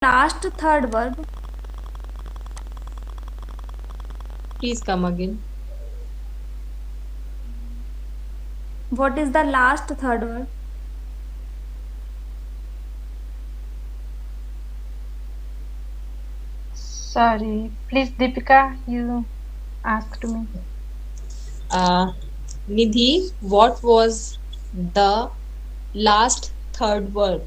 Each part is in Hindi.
last third verb? Please come again. What is the last third verb? Sorry, please, Deepika, you asked me. Uh, Nidhi, what was the last third verb?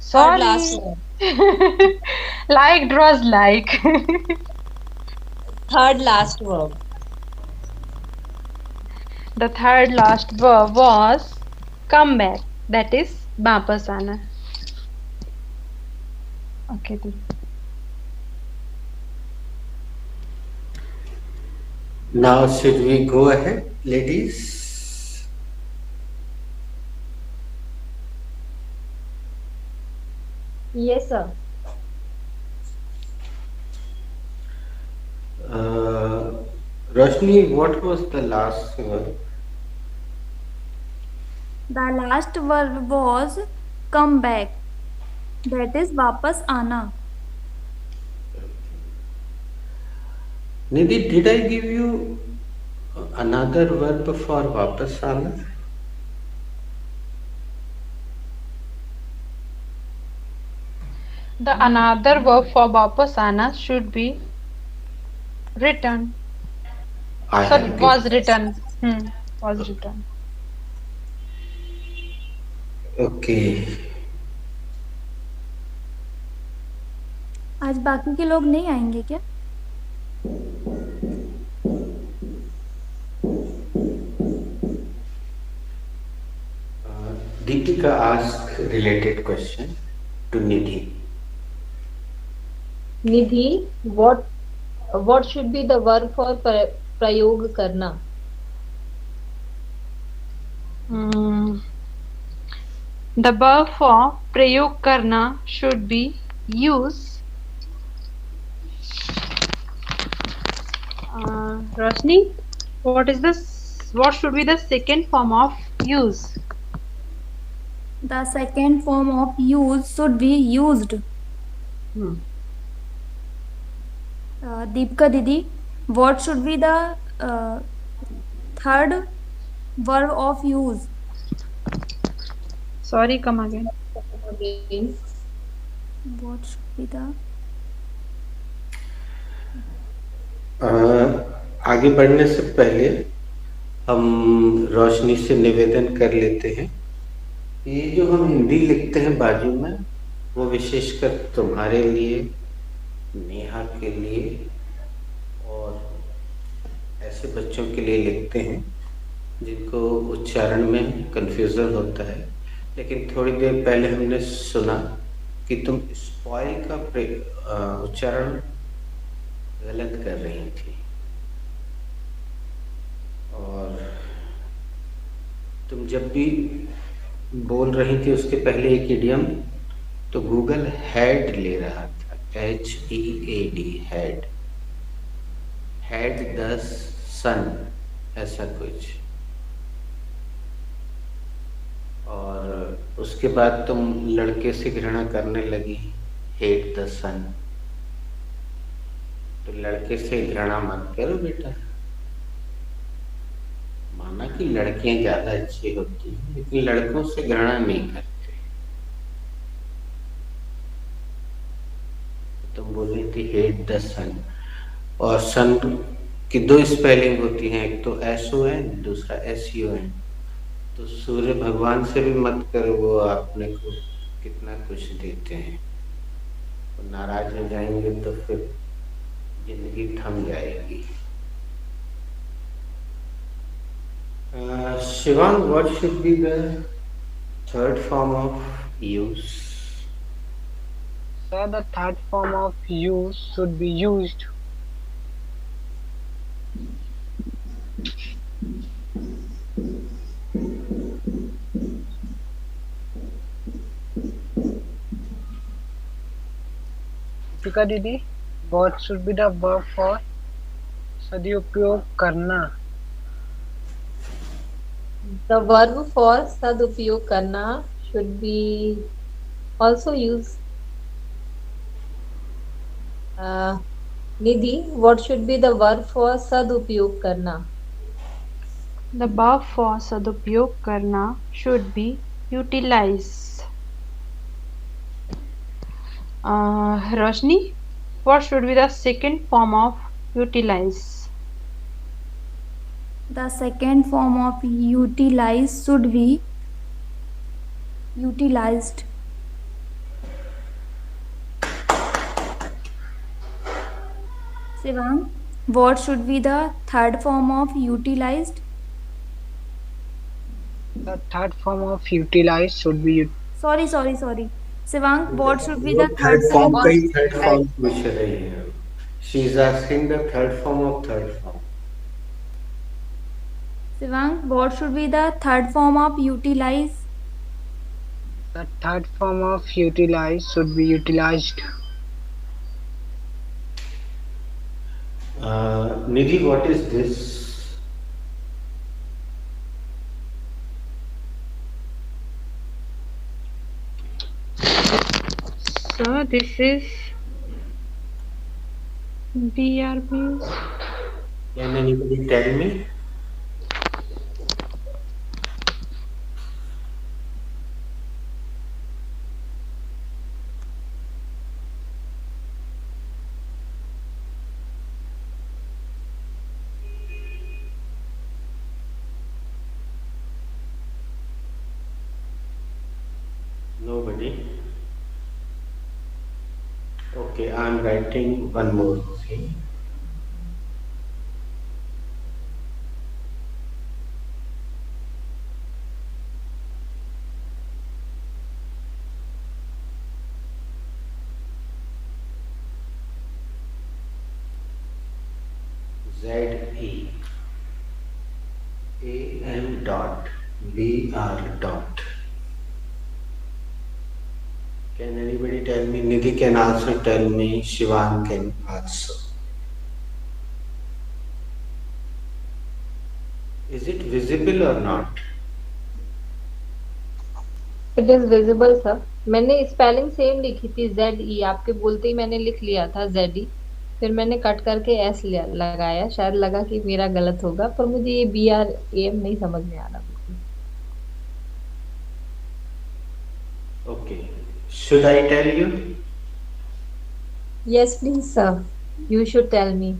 Third last Sorry. verb. Like draws like. Third last verb. The third last verb was come back. That is वापस आना. Okay, Deep. Now, should we go ahead, ladies? Yes, sir. Uh, Roshni, what was the last one? The last verb was come back. That is वापस आना. Nidhi, did I give you another verb for वापस आना? The another verb for वापस आना should be return. I Sorry, have was given. written. Was written. Okay. आज बाकी के लोग नहीं आएंगे क्या? Deepika asked related question to Nidhi. Nidhi, what should be the verb for प्रयोग करना? The verb for प्रयोग करना should be use. Roshni, what is this? What should be the second form of use? The second form of use should be used. Deepika Didi, what should be the third verb of use? Sorry, come again. Again. What should be the आगे बढ़ने से पहले हम रोशनी से निवेदन कर लेते हैं. ये जो हम हिंदी लिखते हैं बाजू में, वो विशेषकर तुम्हारे लिए, नेहा के लिए और ऐसे बच्चों के लिए लिखते हैं जिनको उच्चारण में कंफ्यूजन होता है. लेकिन थोड़ी देर पहले हमने सुना कि तुम स्पॉइल का उच्चारण गलत कर रही थी और तुम जब भी बोल रही थी उसके पहले एक इडियम तो गूगल हैड ले रहा था, HEAD, हैड, हैड द सन, ऐसा कुछ. और उसके बाद तुम लड़के से घृणा करने लगी, हेट द सन. तो लड़के से घृणा मत करो बेटा. माना कि लड़कियां ज्यादा अच्छी होती हैं लेकिन लड़कों से घृणा नहीं करते. तुम बोल रही थी हेट द सन, और सन की दो स्पेलिंग होती हैं, एक तो SON, दूसरा SUN. तो सूर्य भगवान से भी मत करो, वो आपने को कितना कुछ देते हैं. वो नाराज हो जाएंगे तो फिर जिंदगी थम जाएगी. Shivang, what should be the third form of use? So the third form of use should be used. Deepika Didi, what should be the verb for सदुपयोग करना? The verb for सदुपयोग करना should be also use. Uh, Nidhi, what should be the verb for सदुपयोग करना? The verb for सदुपयोग करना should be utilize. Roshni, what should be the second form of utilize? The second form of utilize should be utilized. Shivang, what should be the third form of utilized? The third form of utilize should be Sorry. Shivang, what should be वो the third third form form का of ही थर्ड फॉर्म पूछ रही है. She is asking the third form of third form. Shivang, what should be the third form of utilize? the third form of utilize should be utilized. Nidhi, what is this? So this is BRB. Can anybody tell me? Nobody. Okay, I'm writing one more thing. ZE AM dot BR dot. Can anybody tell me? Nidhi can also tell me. Shivan can also. Is it visible or not? It is visible, sir. मैंने स्पेलिंग सेम लिखी थी ZE, आपके बोलते ही मैंने लिख लिया था ZE, फिर मैंने कट करके S लगाया, शायद लगा कि मेरा गलत होगा, पर मुझे ये BRAM नहीं समझ में आ रहा बिल्कुल. Okay. Should I tell you? Yes, please, sir. You should tell me.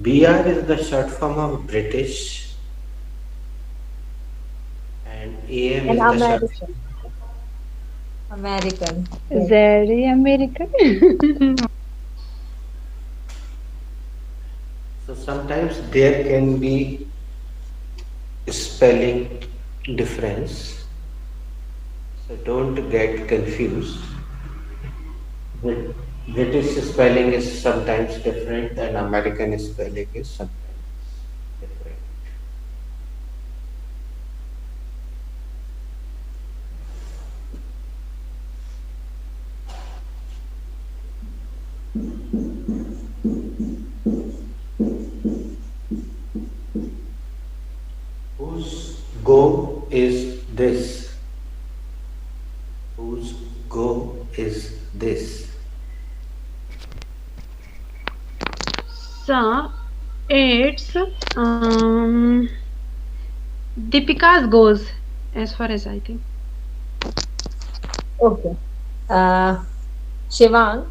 BR is the short form of British and AM And is the short American. American. Very American. So sometimes there can be spelling difference. So don't get confused. British spelling is sometimes different and American spelling is sometimes different. Whose go is this? Whose go is this? So it's Deepika's goes, as far as I think. Okay. Shivang,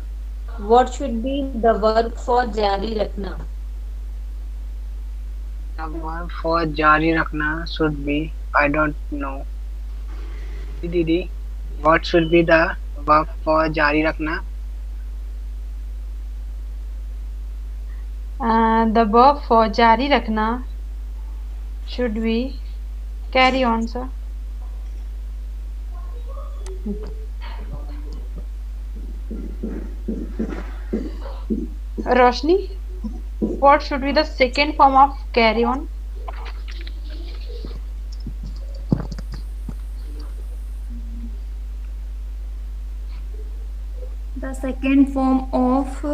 what should be the verb for जारी रखना? The verb for jari rakhna should be I don't know. Didi, what should be the verb for jari rakhna? The verb for jari rakhna should be carry on, sir. Roshni, what should be the second form of carry on? The second form of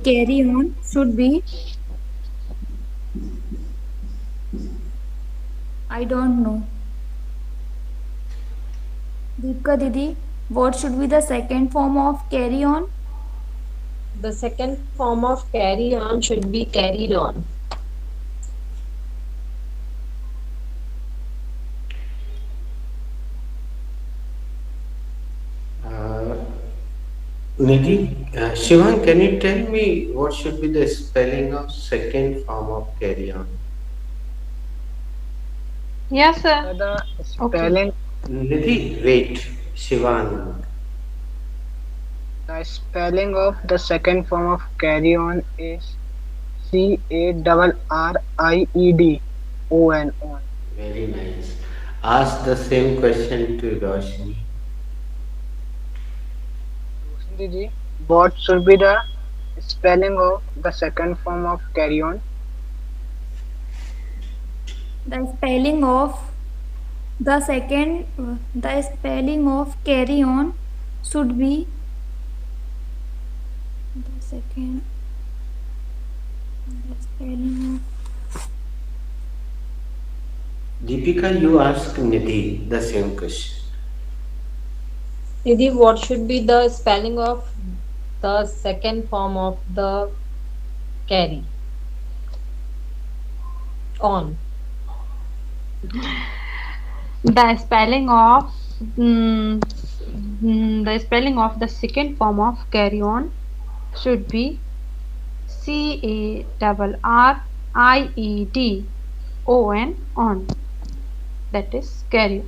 carry on should be I don't know. Deepika Didi, what should be the second form of carry on? The second form of carry on should be carried on. Uh, Nidhi, Shivang, can you tell me what should be the spelling of second form of carry on? Yes, sir. The Okay. spelling Nidhi, wait, Shivang. the spelling of the second form of carry on is CARRIED on. Very nice. Ask the same question to Roshni. Didi, what should be the spelling of the second form of carry on? The spelling of the spelling of carry on should be the second the spelling Deepika, you ask Nidhi the same question. Nidhi, what should be the spelling of the second form of the carry on? The spelling of the spelling of the second form of carry on should be CARRIED on. That is carry.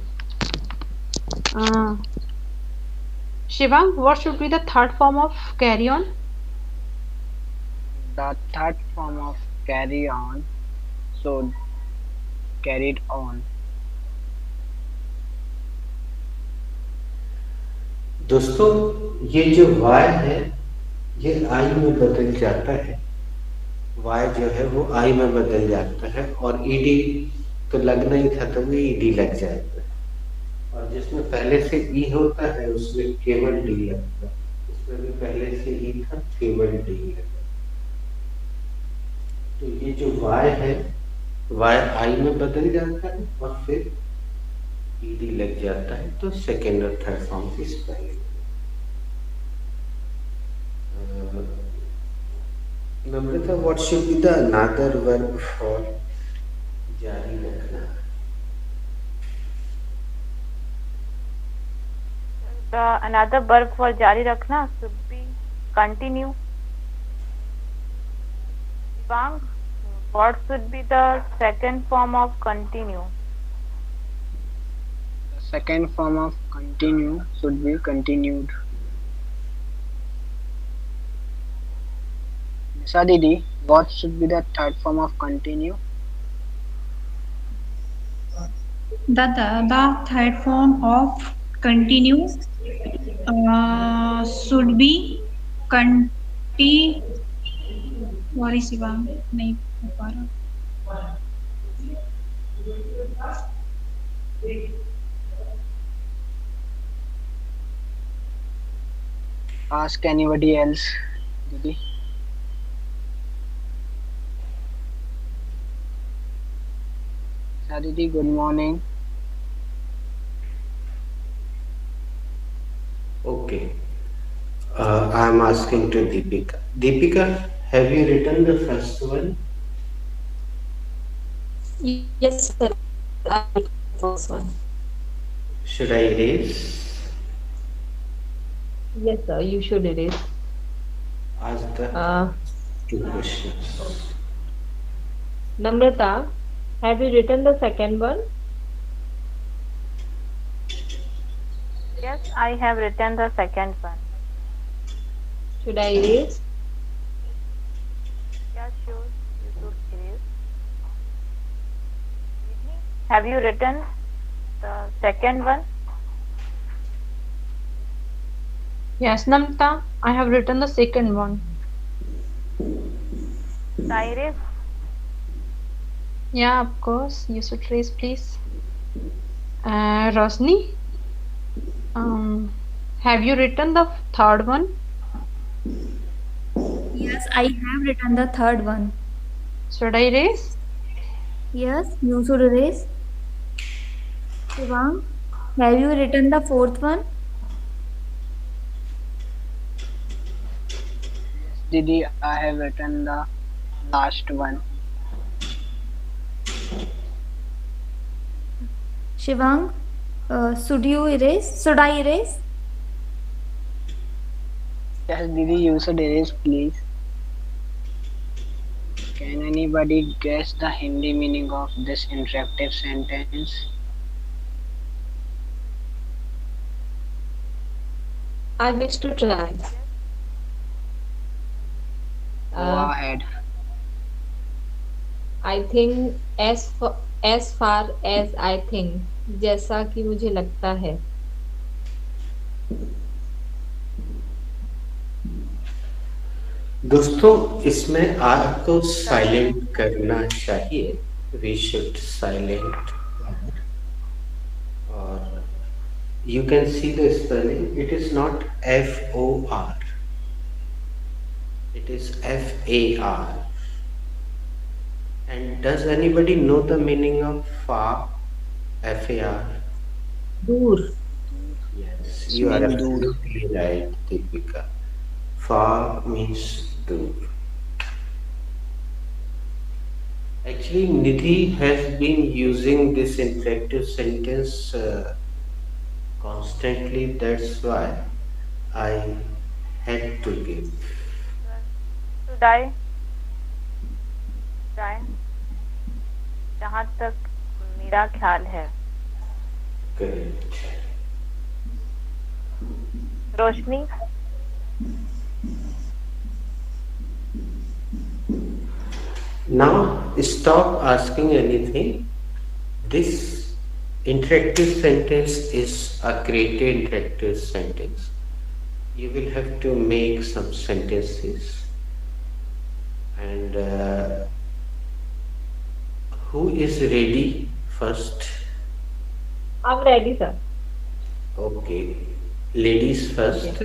Shivang, what should be the third form of carry on? The third form of carry on should carried on. दोस्तों, ये जो y है ये I में बदल जाता है. y जो है वो I में बदल जाता है और ed तो लगना ही था तो वो ed लग जाता है. और जिसमें पहले से e होता है उसमें केवल d लगता है. इसमें भी पहले से e था, केवल d लगा. तो ये जो y है y I में बदल जाता है और फिर ed लग जाता है. तो सेकेंड और थर्ड फॉर्म की spelling. Namrata, what should be the another verb for जारी रखना? The another verb for jari rakhna should be continue. Shivang, what should be the second form of continue? The second form of continue should be continued. Nisa Didi, what should be the third form of continue? The third form of continue should be sorry Shivang नहीं हो पा रहा. Ask anybody else, Didi. Nisa Didi, good morning. Okay. I am asking to Deepika. Deepika, have you written the first one? Yes, sir. I will first one. Should I erase? Yes, sir. You should erase. Ask the two questions. Namrata, have you written the second one? Yes, I have written the second one. Should I erase? Yeah, sure. You should erase. Have you written the second one? Yes, Namta, I have written the second one. Cyrus, Yeah, of course. You should raise, please. Rosni, have you written the third one? Yes, I have written the third one. Should I raise? Yes, you should erase. Shivang, Have you written the fourth one? Didi, I have written the last one. Shivang, should you erase? Should I erase? Yes, Didi, you should erase, please. Can anybody guess the Hindi meaning of this interactive sentence? I wish to try. Go Uh, ahead. I think as far as I think, जैसा कि मुझे लगता है. दोस्तों इसमें आर को साइलेंट करना चाहिए, वी शुड साइलेंट, और you can see the spelling, it is not FOR, it is FAR. And does anybody know the meaning of far? FAR? दूर. Yes, you are absolutely right, Deepika. Far means dur. Actually, Nidhi has been using this interactive sentence constantly. That's why I had to give. Should I try? जहाँ तक मेरा ख्याल है. Correct. Roshni. Now stop asking anything. This interactive sentence is a created interactive sentence. You will have to make some sentences, and who is ready first? I'm ready, sir. Okay, ladies first.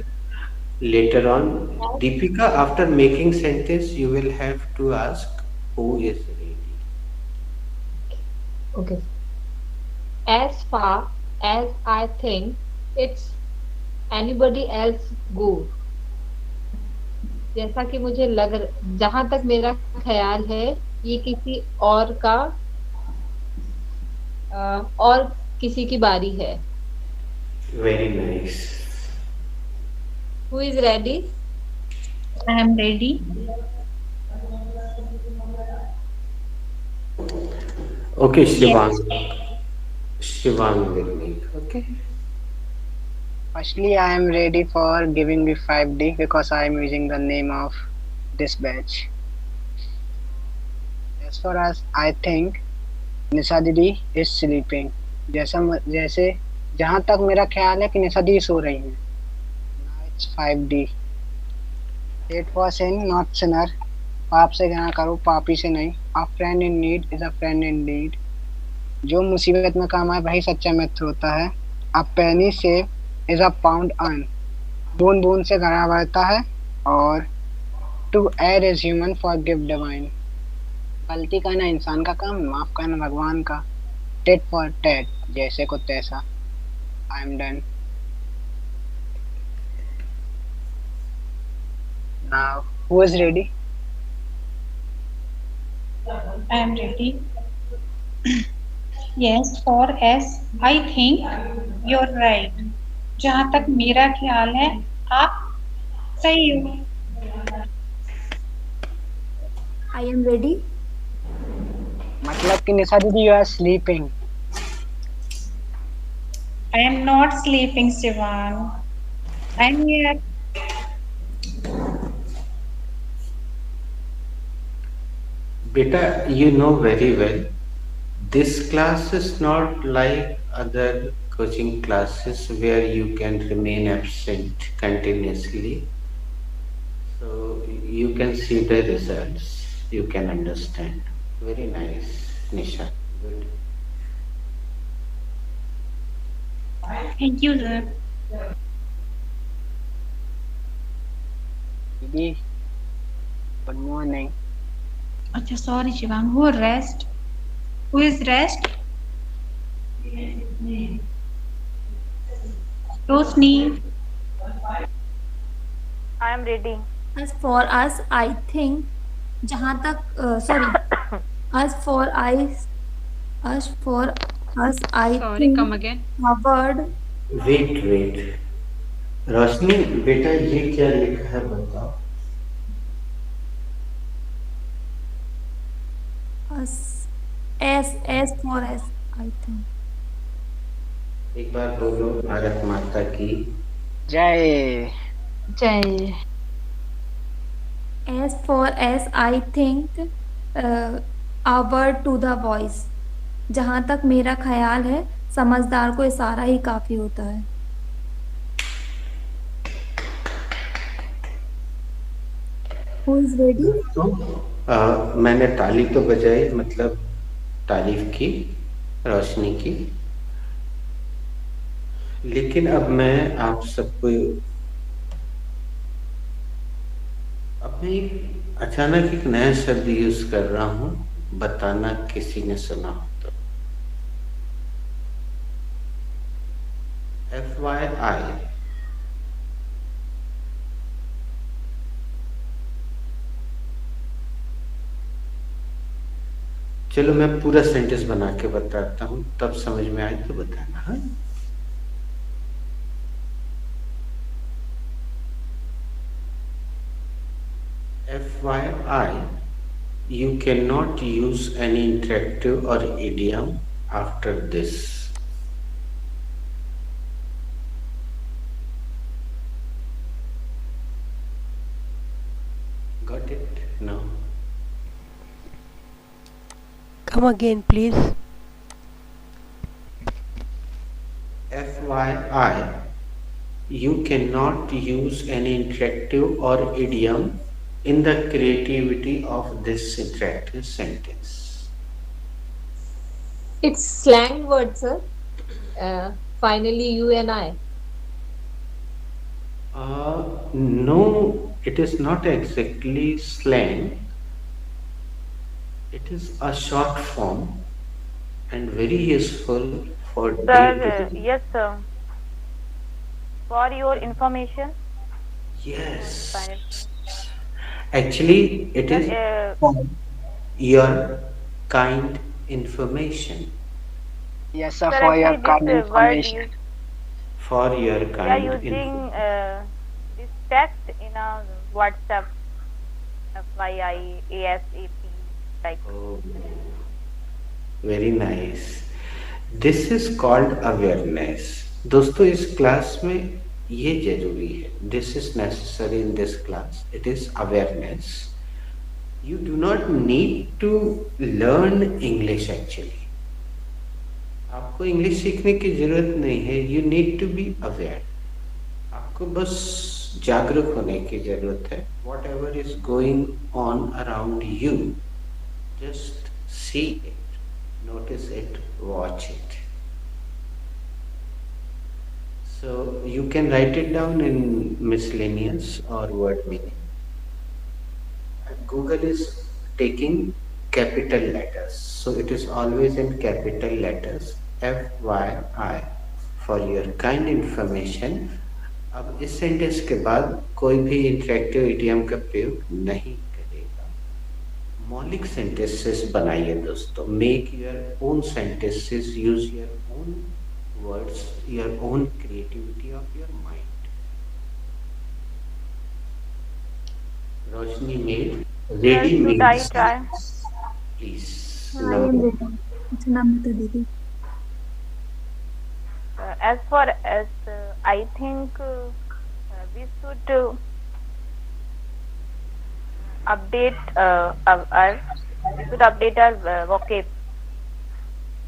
Later on, Deepika, after making sentence, you will have to ask who is ready. Okay. As far as I think, it's anybody else go. जैसा कि मुझे जहां तक मेरा ख्याल है, ये किसी और का और किसी की बारी है. Very nice. Who is ready? I am ready. Okay, Shivang. Shivang will make. Okay. Firstly, I am ready for giving me 5D because I am using the name of this batch. As far as I think, निशा दीदी is sleeping. जैसे जहाँ तक मेरा ख्याल है कि निशा दीदी सो रही हैं. Now it's 5D. It was in not sinner. पाप से गना करो, पापी से नहीं. A friend in need is a friend indeed. जो मुसीबत में काम आए वही सच्चा मित्र होता है. A penny saved is a pound earned. बूंद बूंद से घड़ा बढ़ता है. और to err is human, forgive divine. गलती करना इंसान का काम, माफ करना भगवान का. टेट फॉर टेट, जैसे को तैसा. I am done. Now who is ready? I am ready. Yes, for as I think, you're right. जहाँ तक मेरा ख्याल है, आप सही हो. I am ready. मतलब कि निशा दीदी you are sleeping. I am not sleeping, Shivang. I am here. Beta, you know very well, this class is not like other coaching classes where you can remain absent continuously. So you can see the results, you can understand. Very nice, Nisha. Good. Thank you, sir. दीदी गुड मॉर्निंग. अच्छा, sorry, Shivang. Who rest? Who is rest? Roshni I am ready. As for us, I think, जहाँ तक sorry, as for us, I Sorry, think come again. a word wait Roshni बेटा ये क्या लिखा है बताओ। us as for us, I think. एक बार बोलो भारत माता की जय। जय। As for as I think, a word to the voice. जहाँ तक मेरा ख्याल है, समझदार को इशारा ही काफी होता है। Who is ready? मैंने ताली तो बजाई, मतलब तारीफ की रोशनी की, लेकिन अब मैं आप सबको अचानक एक नया शब्द यूज कर रहा हूं, बताना किसी ने सुना हो तो। FYI, चलो मैं पूरा सेंटेंस बना के बताता हूं, तब समझ में आए तो बताना। हाँ, FYI, you cannot use any interactive or idiom after this. Got it? No. Come again, please. FYI, you cannot use any interactive or idiom in the creativity of this interactive sentence. It's slang word, sir. Finally, you and I. No, it is not exactly slang. It is a short form and very useful for Sir, day-to-day. yes, sir. For your information. Yes. Fine. Actually, it Sir, is for your kind information. Yes, sir, sir, for your actually kind this word information. used, For your we are kind using information. this text in a WhatsApp, FYI, ASAP, like. Oh, very nice. This is called awareness. दोस्तों इस क्लास में ये जरूरी है. This is necessary in this class. It is awareness. You do not need to learn English actually. आपको इंग्लिश सीखने की जरूरत नहीं है. You need to be aware. आपको बस जागरूक होने की जरूरत है. Whatever is going on around you, just see it, notice it, watch it. So you can write it down in miscellaneous or word meaning. Google is taking capital letters, so it is always in capital letters. FYI, for your kind information. अब इस सेंटेंस के बाद कोई भी इंटरेक्टिव इडियम का प्रयोग नहीं करेगा. मौलिक सेंटेंसेस बनाइए दोस्तों. Make your own sentences, use your own words, your own creativity of your mind. Roshni made ready Should I try? Please. I am ready. अच्छा नाम बता दीदी. As for as I think we should update our vocab.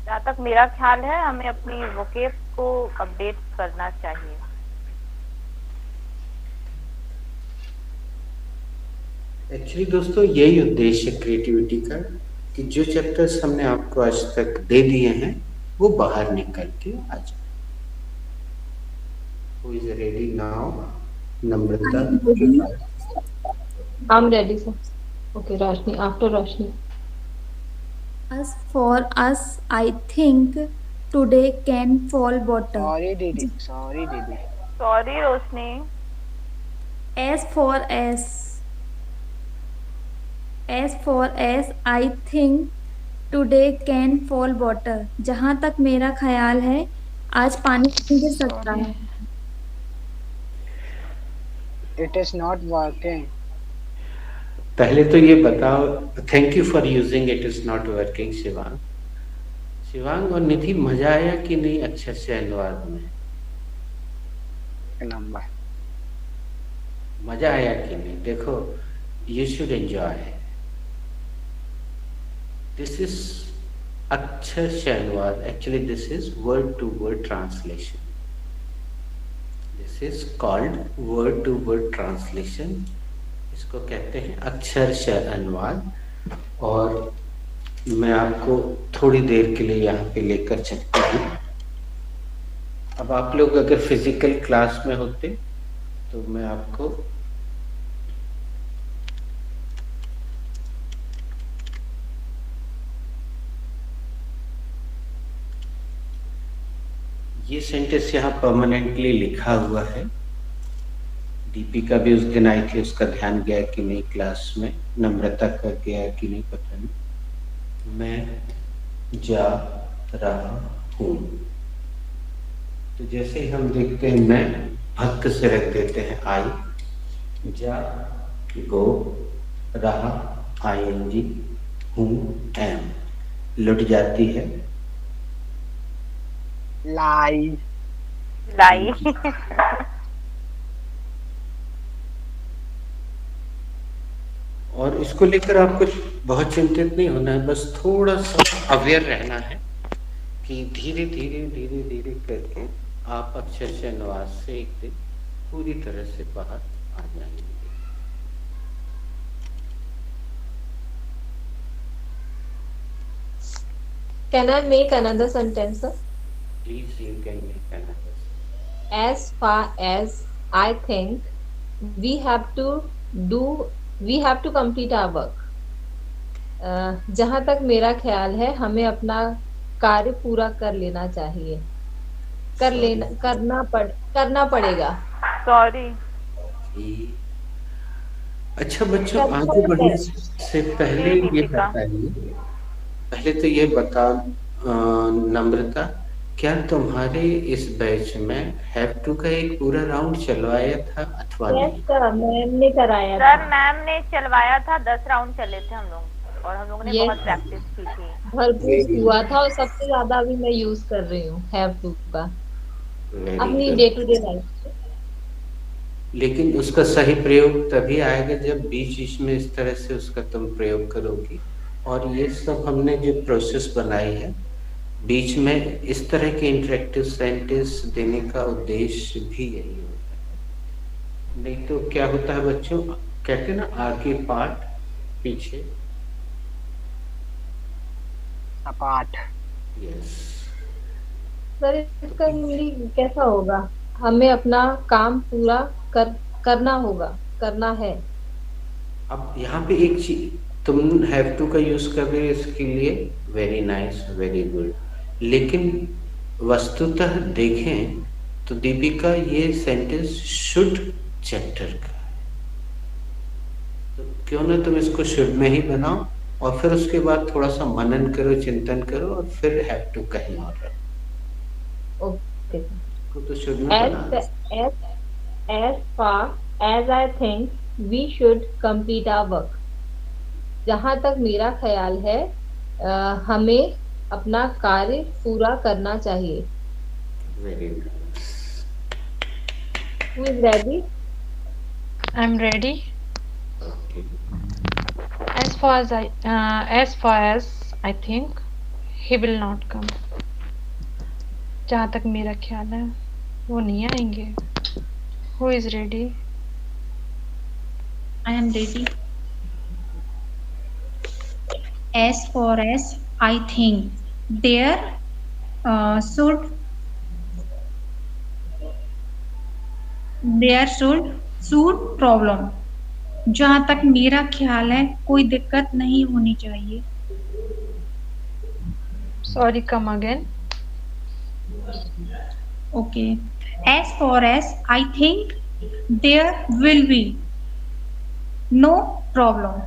जहाँ तक मेरा ख्याल है, हमें अपनी वोकेब को अपडेट करना चाहिए. एक्चुअली दोस्तों यही उद्देश्य है क्रिएटिविटी का, कि जो चैप्टर्स हमने आपको आज तक दे दिए हैं वो बाहर निकल के आ जाए. Who is ready now? Namrata. I'm ready, sir. Okay, Roshni. After Roshni. As for us, I think today can fall bottom. Sorry, Didi. Sorry, Didi. Sorry Roshni. S for S. S for S, I think today can fall water. जहाँ तक मेरा ख्याल है आज पानी गिर सकता है। It is not working. पहले तो ये बताओ, thank you for using it is not working Shivang. Shivang और निधि, मजा आया कि नहीं अक्षर से अनुवाद में? नंबर मजा आया कि नहीं? देखो, you should enjoy. This is अक्षर से अनुवाद, actually this is word to word translation. This is called word to word translation. इसको कहते हैं अक्षरशः अनुवाद। और मैं आपको थोड़ी देर के लिए यहाँ पे लेकर चलता हूँ। अब आप लोग अगर फिजिकल क्लास में होते तो मैं आपको ये सेंटेंस यहाँ परमानेंटली लिखा हुआ है। दीपिका भी उस दिन आई थी, उसका ध्यान गया कि नहीं क्लास में, नम्रता का गया कि नहीं पता नहीं। मैं जा रहा हूँ, तो जैसे ही हम देखते हैं मैं भक्त से रख देते हैं आई, जा गो रहा आईएनजी, हूँ एम, लुट जाती है लाई। लाई। और इसको लेकर आपको बहुत चिंतित नहीं होना है, बस थोड़ा सा अवेयर रहना है कि धीरे धीरे धीरे धीरे करके आप अक्षरशः अनुवाद से एक दिन पूरी तरह से बाहर आ जाएंगे। Can I make another sentence, sir? Please, you can make another. As far as I think, we have to complete our work. जहाँ तक मेरा ख्याल है हमें अपना कार्य पूरा कर लेना चाहिए, करना पड़ेगा। सॉरी। अच्छा बच्चों, आगे बढ़ने से पहले ये बताइए, पहले तो ये बता नम्रता, क्या तुम्हारे इस बैच में हैव टू का एक पूरा राउंड चलवाया था अथवा नहीं? यस सर, मैम ने कराया था। सर मैम ने चलवाया था, 10 राउंड चले थे हम लोग, और हम लोगों ने बहुत प्रैक्टिस की थी, भरपूर हुआ था, और सबसे ज्यादा अभी मैं यूज कर रही हूँ हैव टू का अपनी डे टू डे लाइफ। लेकिन उसका सही प्रयोग तभी आएगा जब बीच बीच में इस तरह से उसका तुम प्रयोग करोगी। और ये सब हमने जो प्रोसेस बनाई है, बीच में इस तरह के इंटरेक्टिव सेंटेंस देने का उद्देश्य भी यही होता है। नहीं तो क्या होता है बच्चों, कहते हैं ना आगे पाठ पीछे पाठ। यस सर इसका हिंदी कैसा होगा? हमें अपना काम पूरा करना होगा, करना है। अब यहाँ पे एक चीज, तुम हैव टू का यूज कर रहे हो इसके लिए, वेरी नाइस, वेरी गुड। लेकिन वस्तुतः देखें तो दीपिका ये सेंटेंस शुड चैप्टर का है, तो क्यों ना तुम इसको शुड में ही बनाओ और फिर उसके बाद थोड़ा सा मनन करो, चिंतन करो, और फिर हैव टू कहीं और रखो। ओके। तो शुड में बना। As far as I think, we should complete our work. जहाँ तक मेरा ख्याल है हमें अपना कार्य पूरा करना चाहिए। Very nice. Who is ready? I'm ready. Okay. As far as I think, he will not come. जहाँ तक मेरा ख्याल है वो नहीं आएंगे। Who is ready? I am ready. As far as I think, there should problem. जहाँ तक मेरा ख्याल है कोई दिक्कत नहीं होनी चाहिए। Sorry, come again. Okay. As far as I think, there will be no problem.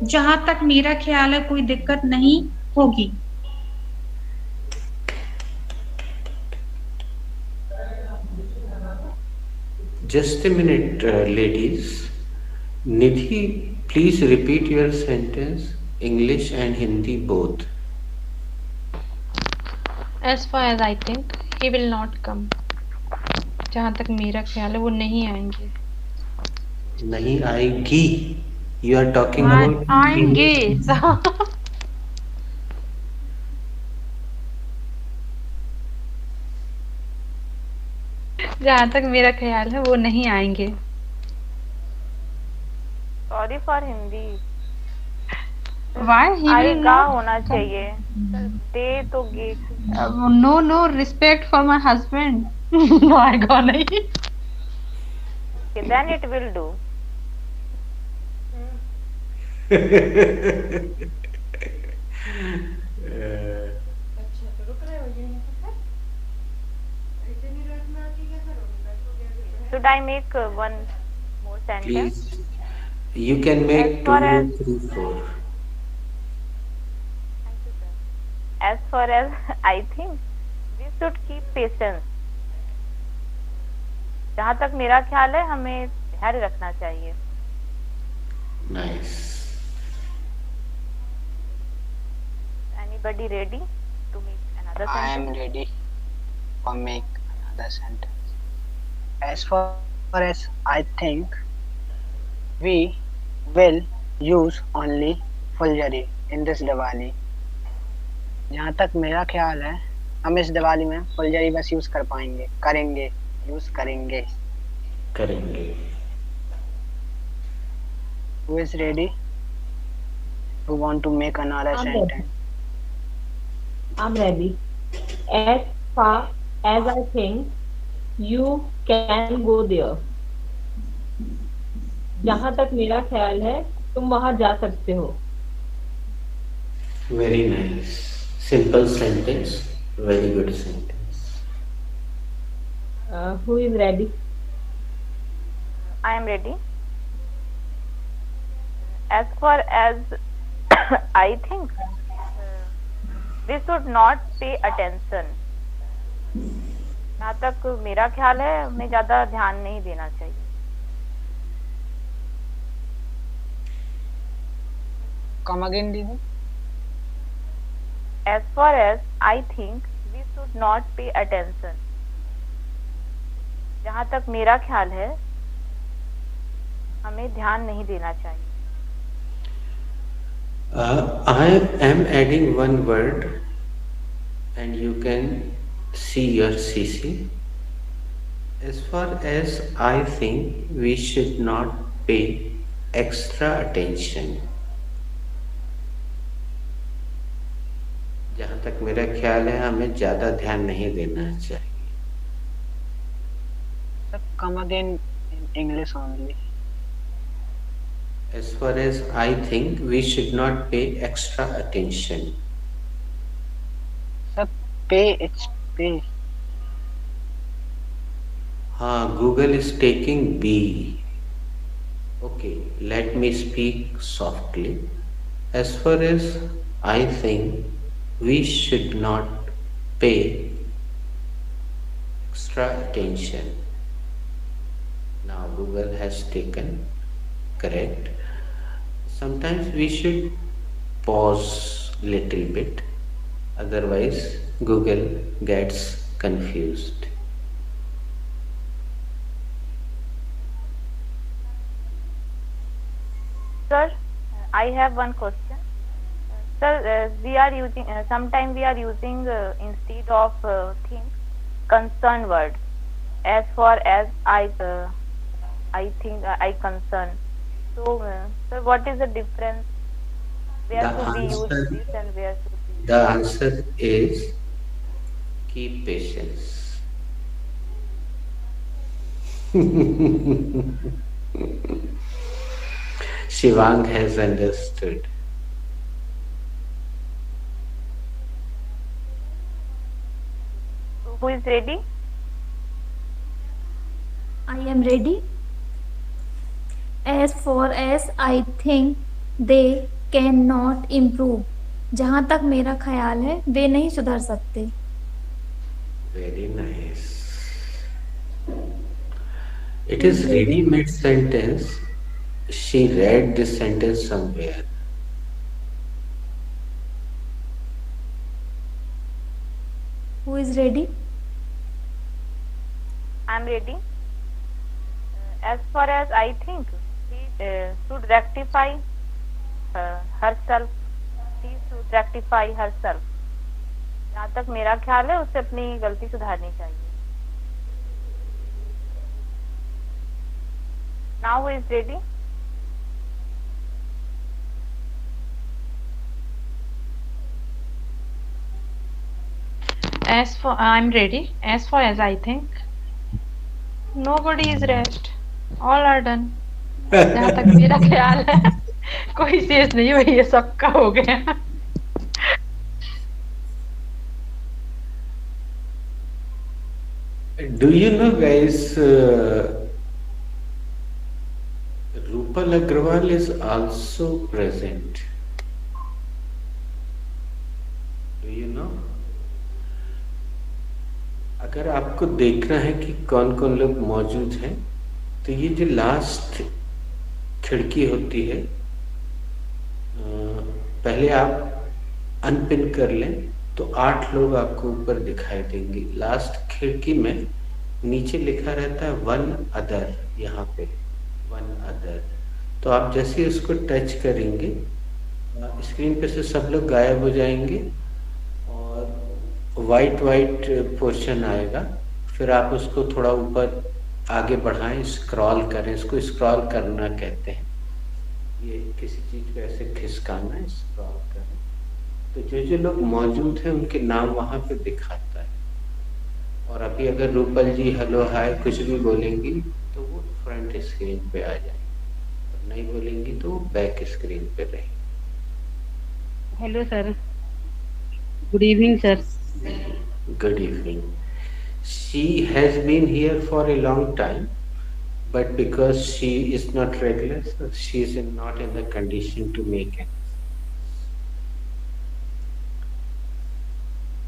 जहां तक मेरा ख्याल है कोई दिक्कत नहीं होगी. Just a minute, ladies. Nidhi, please repeat your sentence, English and Hindi both. As far as I think, he will not come. जहाँ तक मेरा ख्याल है वो नहीं आएंगे. नहीं आएगी. You are talking about आएंगे. जहाँ तक मेरा ख्याल है वो नहीं आएंगे. Sorry for Hindi. Why he will आएगा not? होना चाहिए. दे तो गे. No respect for my husband. आएगा नहीं. Okay, then it will do. Should I make one more sentence? Please, you can make As far 2, as- 3, 4. Thank you, sir. As far as I think, we should keep patience. जहाँ तक मेरा ख्याल है हमें धैर्य रखना चाहिए. Nice. Anybody ready to make another I am sentence? ready for make another sentence. As far as I think, we will use only फुलझड़ी in this Diwali. जहाँ तक मेरा ख्याल है हम इस दिवाली में फुलझड़ी बस यूज कर पाएंगे, करेंगे, यूज करेंगे. करेंगे. Who is ready? Who want to make another I'm sentence? I'm ready. As far as I think, you can go there. जहाँ तक मेरा ख्याल है तुम वहाँ जा सकते हो. Very nice. Simple sentence. Very good sentence. Who is ready? I am ready. As far as I think, we should not pay attention. जहाँ तक मेरा ख्याल है हमें ज्यादा ध्यान नहीं देना चाहिए. Come again, Didi. As far as I think, we should not pay attention. जहाँ तक मेरा ख्याल है हमें ध्यान नहीं देना चाहिए. I am adding one word and you can see your CC. As far as I think, we should not pay extra attention. जहाँ तक मेरा ख्याल है हमें ज़्यादा ध्यान नहीं देना चाहिए. Come again in English only. As far as I think, we should not pay extra attention. Sir, pay, it's pay. हाँ, Google is taking B. Okay, let me speak softly. As far as I think, we should not pay extra attention. Now Google has taken correct. Sometimes we should pause little bit, otherwise Google gets confused. Sir, I have one question. Sir, we are using sometimes we are using instead of think concern word. As far as I think I concern. So, sir, what is the difference? Where The should we use answer- this and where should we? The answer is keep patience. Shivang has understood. Who is ready? I am ready. As far as I think they cannot improve. जहाँ तक मेरा ख्याल है वे नहीं सुधर सकते. Very nice. It is ready-made sentence. She read this sentence somewhere. Who is ready? I'm ready. As far as I think, she should rectify herself. She should rectify herself. जहाँ तक मेरा ख्याल है उसे अपनी गलती सुधारनी चाहिए. Now who is ready? I'm ready. As far as I think, nobody is rest. All are done. जहाँ तक मेरा ख्याल है कोई शेष नहीं हुई है, सबका हो गया. Do you know, guys, Rupal Agrawal is also present. Do you know? अगर आपको देखना है कि कौन कौन लोग मौजूद हैं, तो ये जो लास्ट खिड़की होती है, पहले आप अनपिन कर लें तो 8 लोग आपको ऊपर दिखाई देंगे. लास्ट खिड़की में नीचे लिखा रहता है वन अदर. यहाँ पे वन अदर, तो आप जैसे ही उसको टच करेंगे स्क्रीन पे से सब लोग गायब हो जाएंगे और वाइट पोर्शन आएगा. फिर आप उसको थोड़ा ऊपर आगे बढ़ाएं, स्क्रॉल करें. इसको स्क्रॉल करना कहते हैं. ये किसी चीज को ऐसे खिसकाना, स्क्रॉल करें, तो जो लोग मौजूद हैं उनके नाम वहां पे दिखाता है. और अभी अगर रूपल जी हेलो हाय कुछ भी बोलेंगी तो वो फ्रंट स्क्रीन पे आ जाएंगे, और नहीं बोलेंगी तो वो बैक स्क्रीन पे रहेंगे. Hello sir, good evening sir. Good evening. She has been here for a long time, but because she is not regular, so she is not in the condition to make it.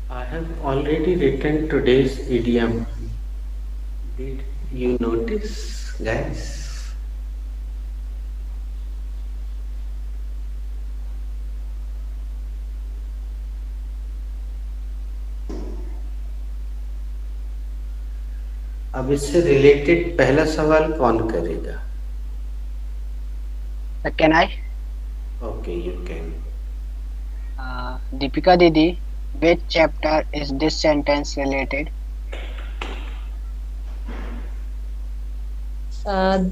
I have already written today's idiom. Did you notice, guys? अब इससे रिलेटेड पहला सवाल कौन करेगा? Can I? Okay, you can. Deepika Didi, which chapter is this sentence related?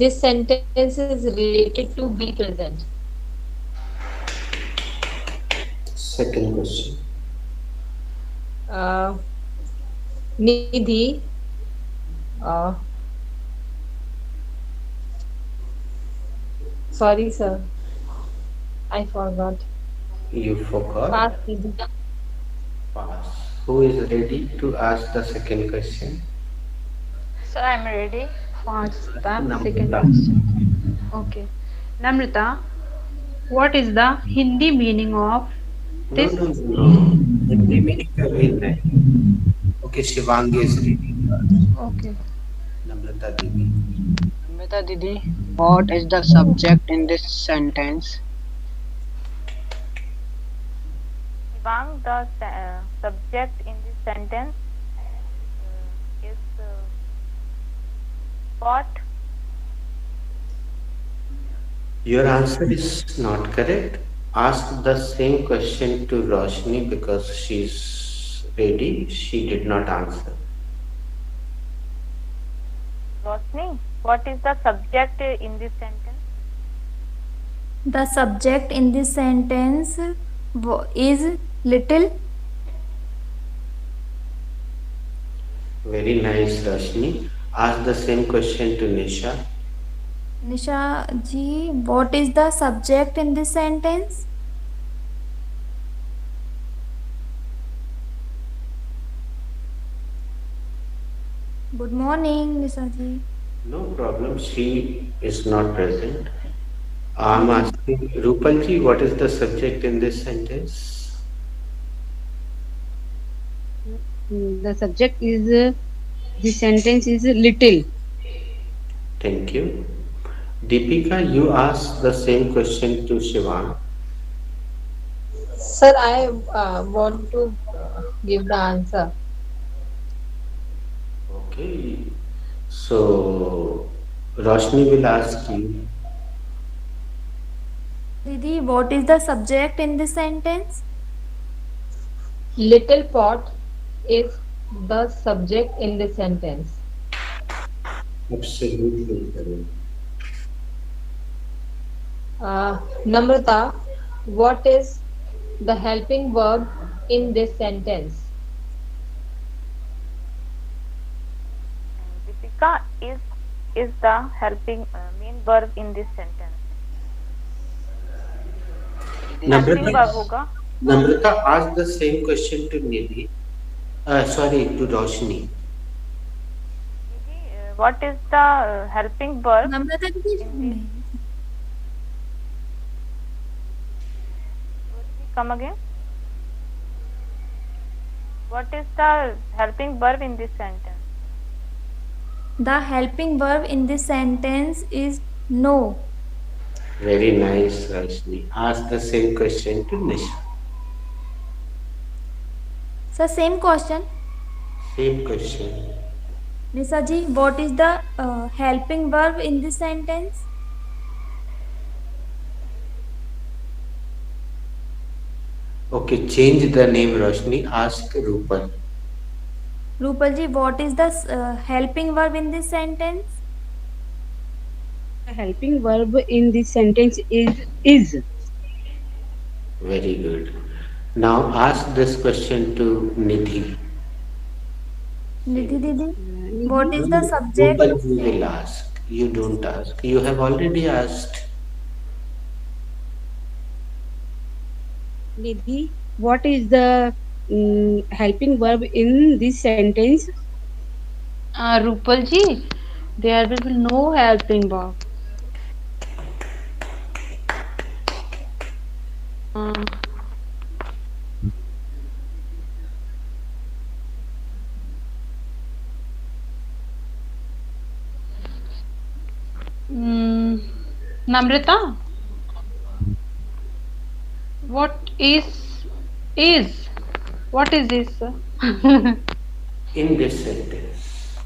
This sentence is related to be present. Second question. Nidhi, sorry sir, I forgot. You forgot? Pass, Nidhi. Pass. Who is ready to ask the second question? Sir, I'm ready for the second Namrata. question. Okay. Namrata, what is the Hindi meaning of this? No. Hindi meaning का भी नहीं. Okay, Shivangi is ready. Okay. Namrata Devi. Namrata Didi, what is the subject in this sentence? Shivang, the subject in this sentence is what? Your answer is not correct. Ask the same question to Roshni because she's ready. She did not answer. Rosni, what is the subject in this sentence? The subject in this sentence is little. Very nice, Roshni. Ask the same question to Nisha. Nisha ji, what is the subject in this sentence? Good morning, Nisha ji. No problem. She is not present. I'm asking Rupalji, what is the subject in this sentence? The subject is the sentence is little. Thank you. Deepika, you asked the same question to Shivang. Sir, I want to give the answer. Okay. So, Roshni will ask you. Didi, what is the subject in this sentence? Little pot is the subject in the sentence. Absolutely correct. Namrata, what is the helping verb in this sentence? Deepika, is the helping main verb in this sentence. Helping verb Namrata, होगा. Namrata asked the same question to Nidhi. Sorry, to Roshni. What is the helping verb Namrata Didi, in this? Come again. What is the helping verb in this sentence? the helping verb in this sentence is no. Very nice, Roshni. Ask the same question to Nisha. So same question. Same question. Nisa ji, what is the helping verb in this sentence? Okay, change the name, Roshni. Ask Rupal. Rupal ji, what is the helping verb in this sentence? The helping verb in this sentence is. Very good. Now ask this question to Nidhi. Nidhi Didi, what is the subject? Rupal, you will ask. You don't ask. You have already asked. Nidhi, what is the helping verb in this sentence? Rupal ji, there will be no helping verb. Namrata, what is what is this In this sentence.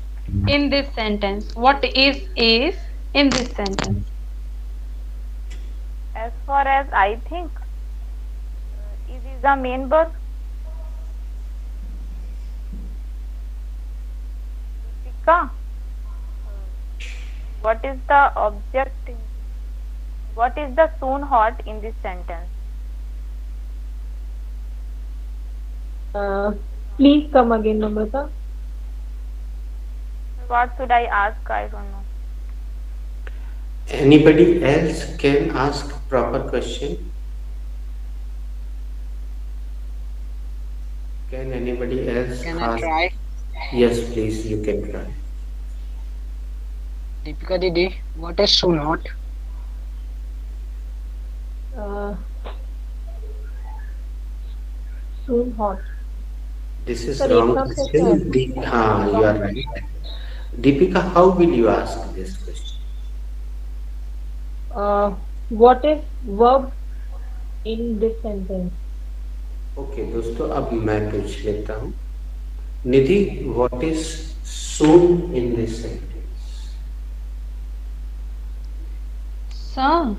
in this sentence? What is in this sentence? As far as I think, is the main verb. Deepika, what is the object? What is the soon hot in this sentence? Please come again, Namrata. What should I ask? I don't know. Anybody else can ask proper question? Can anybody else Can I ask? try? Yes, please, you can try. Deepika Didi, what is soon hot? Soon hot. This is Sir, wrong एक नाम से क्या question. You are right. Deepika, how will you ask this question? What is verb in this sentence? Okay, दोस्तों अब मैं पूछ लेता हूँ. Nidhi, what is soon in this sentence? So,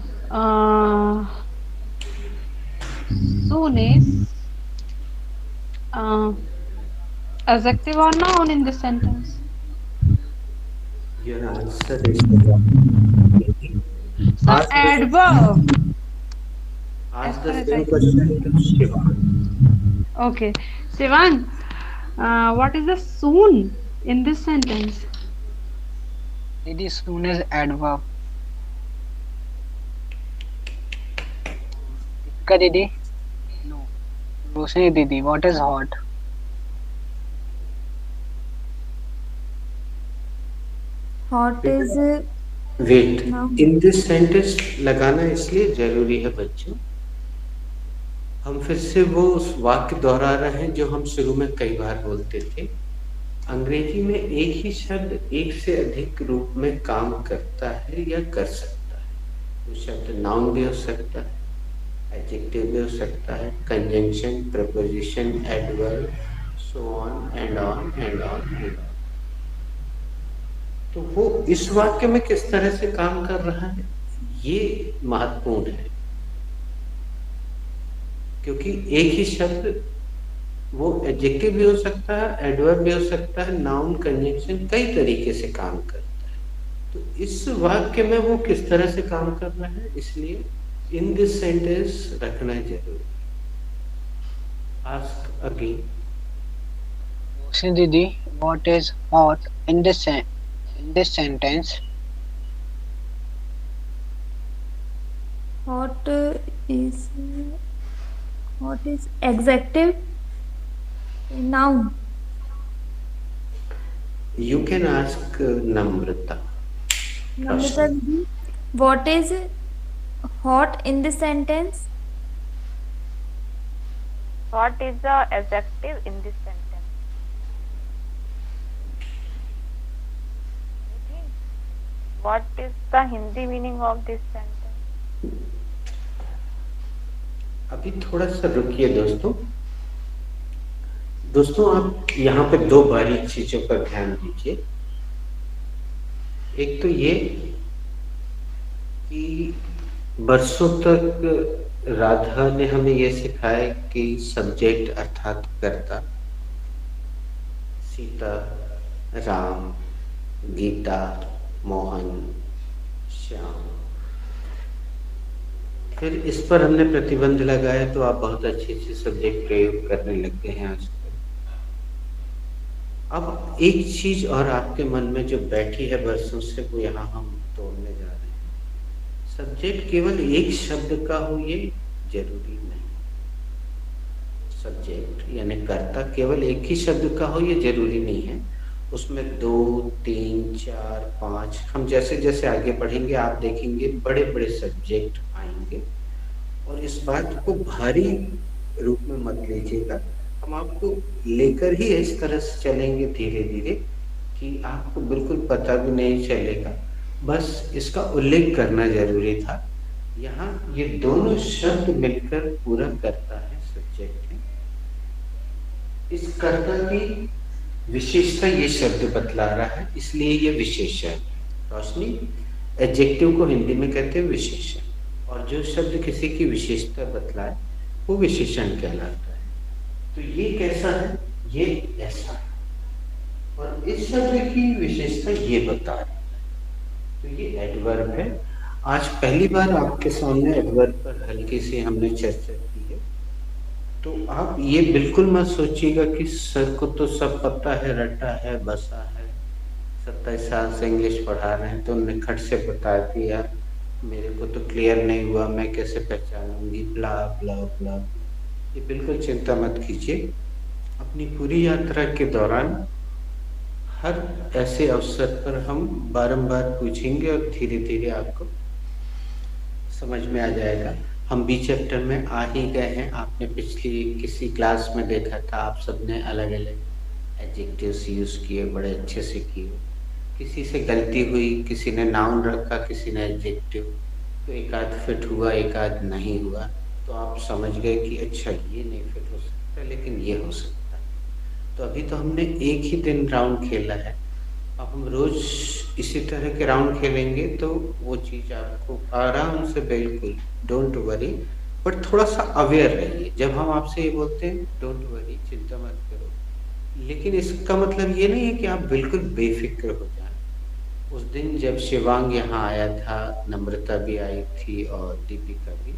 soon is adjective or noun in this sentence? Your answer is wrong. So, adverb. Ask the same question to Shiva. Okay, Sivan, what is the soon in this sentence? Didi, soon is adverb. Deepika Didi? No. Roshni Didi, what is hot? Hot is wet, noun. In this sentence लगाना इसलिए जरूरी है बच्चों, हम फिर से वो उस वाक्य दोहरा रहे हैं जो हम शुरू में कई बार बोलते थे। अंग्रेजी में एक ही शब्द एक से अधिक रूप में काम करता है या कर सकता है। वो शब्द नाउन भी हो सकता है, एडजेक्टिव भी हो सकता है, conjunction, preposition, adverb, so on and on and on and on. तो वो इस वाक्य में किस तरह से काम कर रहा है ये महत्वपूर्ण है, क्योंकि एक ही शब्द वो एडजेक्टिव भी हो सकता है, एडवर्ब भी हो सकता है, नाउन, कंजंक्शन, कई तरीके से काम करता है। तो इस वाक्य में वो किस तरह से काम कर रहा है, इसलिए इन दिस सेंटेंस रखना जरूरी। Ask again. रोशनी दीदी, what is hot in this sentence? Hot is executive noun. You can ask Namrata. नम्रता दीदी, what is hot in this sentence? What is the adjective in this sentence? What is the Hindi meaning of this sentence? अभी थोड़ा सा रुकिए दोस्तों। दोस्तों आप यहाँ पे दो बारीक चीजों पर ध्यान दीजिए। एक तो ये कि बरसों तक राधा ने हमें ये सिखाया कि सब्जेक्ट अर्थात कर्ता, सीता, राम, गीता, मोहन, श्याम, फिर इस पर हमने प्रतिबंध लगाया तो आप बहुत अच्छे अच्छे सब्जेक्ट प्रयोग करने लग गए हैं आजकल। अब एक चीज और आपके मन में जो बैठी है बरसों से, वो यहाँ हम तोड़ने जा रहे हैं। सब्जेक्ट केवल एक शब्द का हो ये जरूरी नहीं। सब्जेक्ट यानी कर्ता केवल एक ही शब्द का हो ये जरूरी नहीं है। उसमें 2, 3, 4, 5, हम जैसे जैसे आगे बढ़ेंगे आप देखेंगे बड़े बड़े सब्जेक्ट आएंगे। और इस बात को भारी रूप में मत लीजिएगा, हम आपको लेकर ही इस तरह से चलेंगे धीरे धीरे कि आपको बिल्कुल पता भी नहीं चलेगा। बस इसका उल्लेख करना जरूरी था। यहाँ ये दोनों शब्द मिलकर पूरा करता है सब्जेक्ट है। इस कर्ता की विशेषता ये शब्द बतला रहा है, इसलिए ये विशेषण। रोशनी, एडजेक्टिव को हिंदी में कहते हैं विशेषण, और जो शब्द किसी की विशेषता बतलाए वो विशेषण कहलाता है। तो ये कैसा है, ये ऐसा है, और इस शब्द की विशेषता ये बता रही है। तो ये एडवर्ब है। आज पहली बार आपके सामने एडवर्ब पर हल्की सी हमने चर्चा की है। तो आप ये बिल्कुल मत सोचिएगा कि सर को तो सब पता है, रटा है, बसा है, 27 साल से इंग्लिश पढ़ा रहे हैं तो उन्होंने खट से बता दिया, मेरे को तो क्लियर नहीं हुआ, मैं कैसे पहचानूंगी, ब्ला ब्ला ब्ला। ये बिल्कुल चिंता मत कीजिए। अपनी पूरी यात्रा के दौरान हर ऐसे अवसर पर हम बारंबार पूछेंगे और धीरे धीरे आपको समझ में आ जाएगा। हम बी चैप्टर में आ ही गए हैं। आपने पिछली किसी क्लास में देखा था, आप सबने अलग अलग एडजेक्टिव्स यूज किए, बड़े अच्छे से किए। किसी से गलती हुई, किसी ने नाउन रखा, किसी ने एडजेक्टिव, तो एक आध फिट हुआ, एक आध नहीं हुआ, तो आप समझ गए कि अच्छा ये नहीं फिट हो सकता लेकिन ये हो सकता है। तो अभी तो हमने एक ही दिन राउंड खेला है, अब हम रोज इसी तरह के राउंड खेलेंगे तो वो चीज आपको आराम से, बिल्कुल डोंट वरी, बट थोड़ा सा अवेयर रहिए। जब हम आपसे ये बोलते हैं डोंट वरी, चिंता मत करो, लेकिन इसका मतलब ये नहीं है कि आप बिल्कुल बेफिक्र हो जाए। उस दिन जब शिवांग यहाँ आया था, नम्रता भी आई थी और दीपिका भी,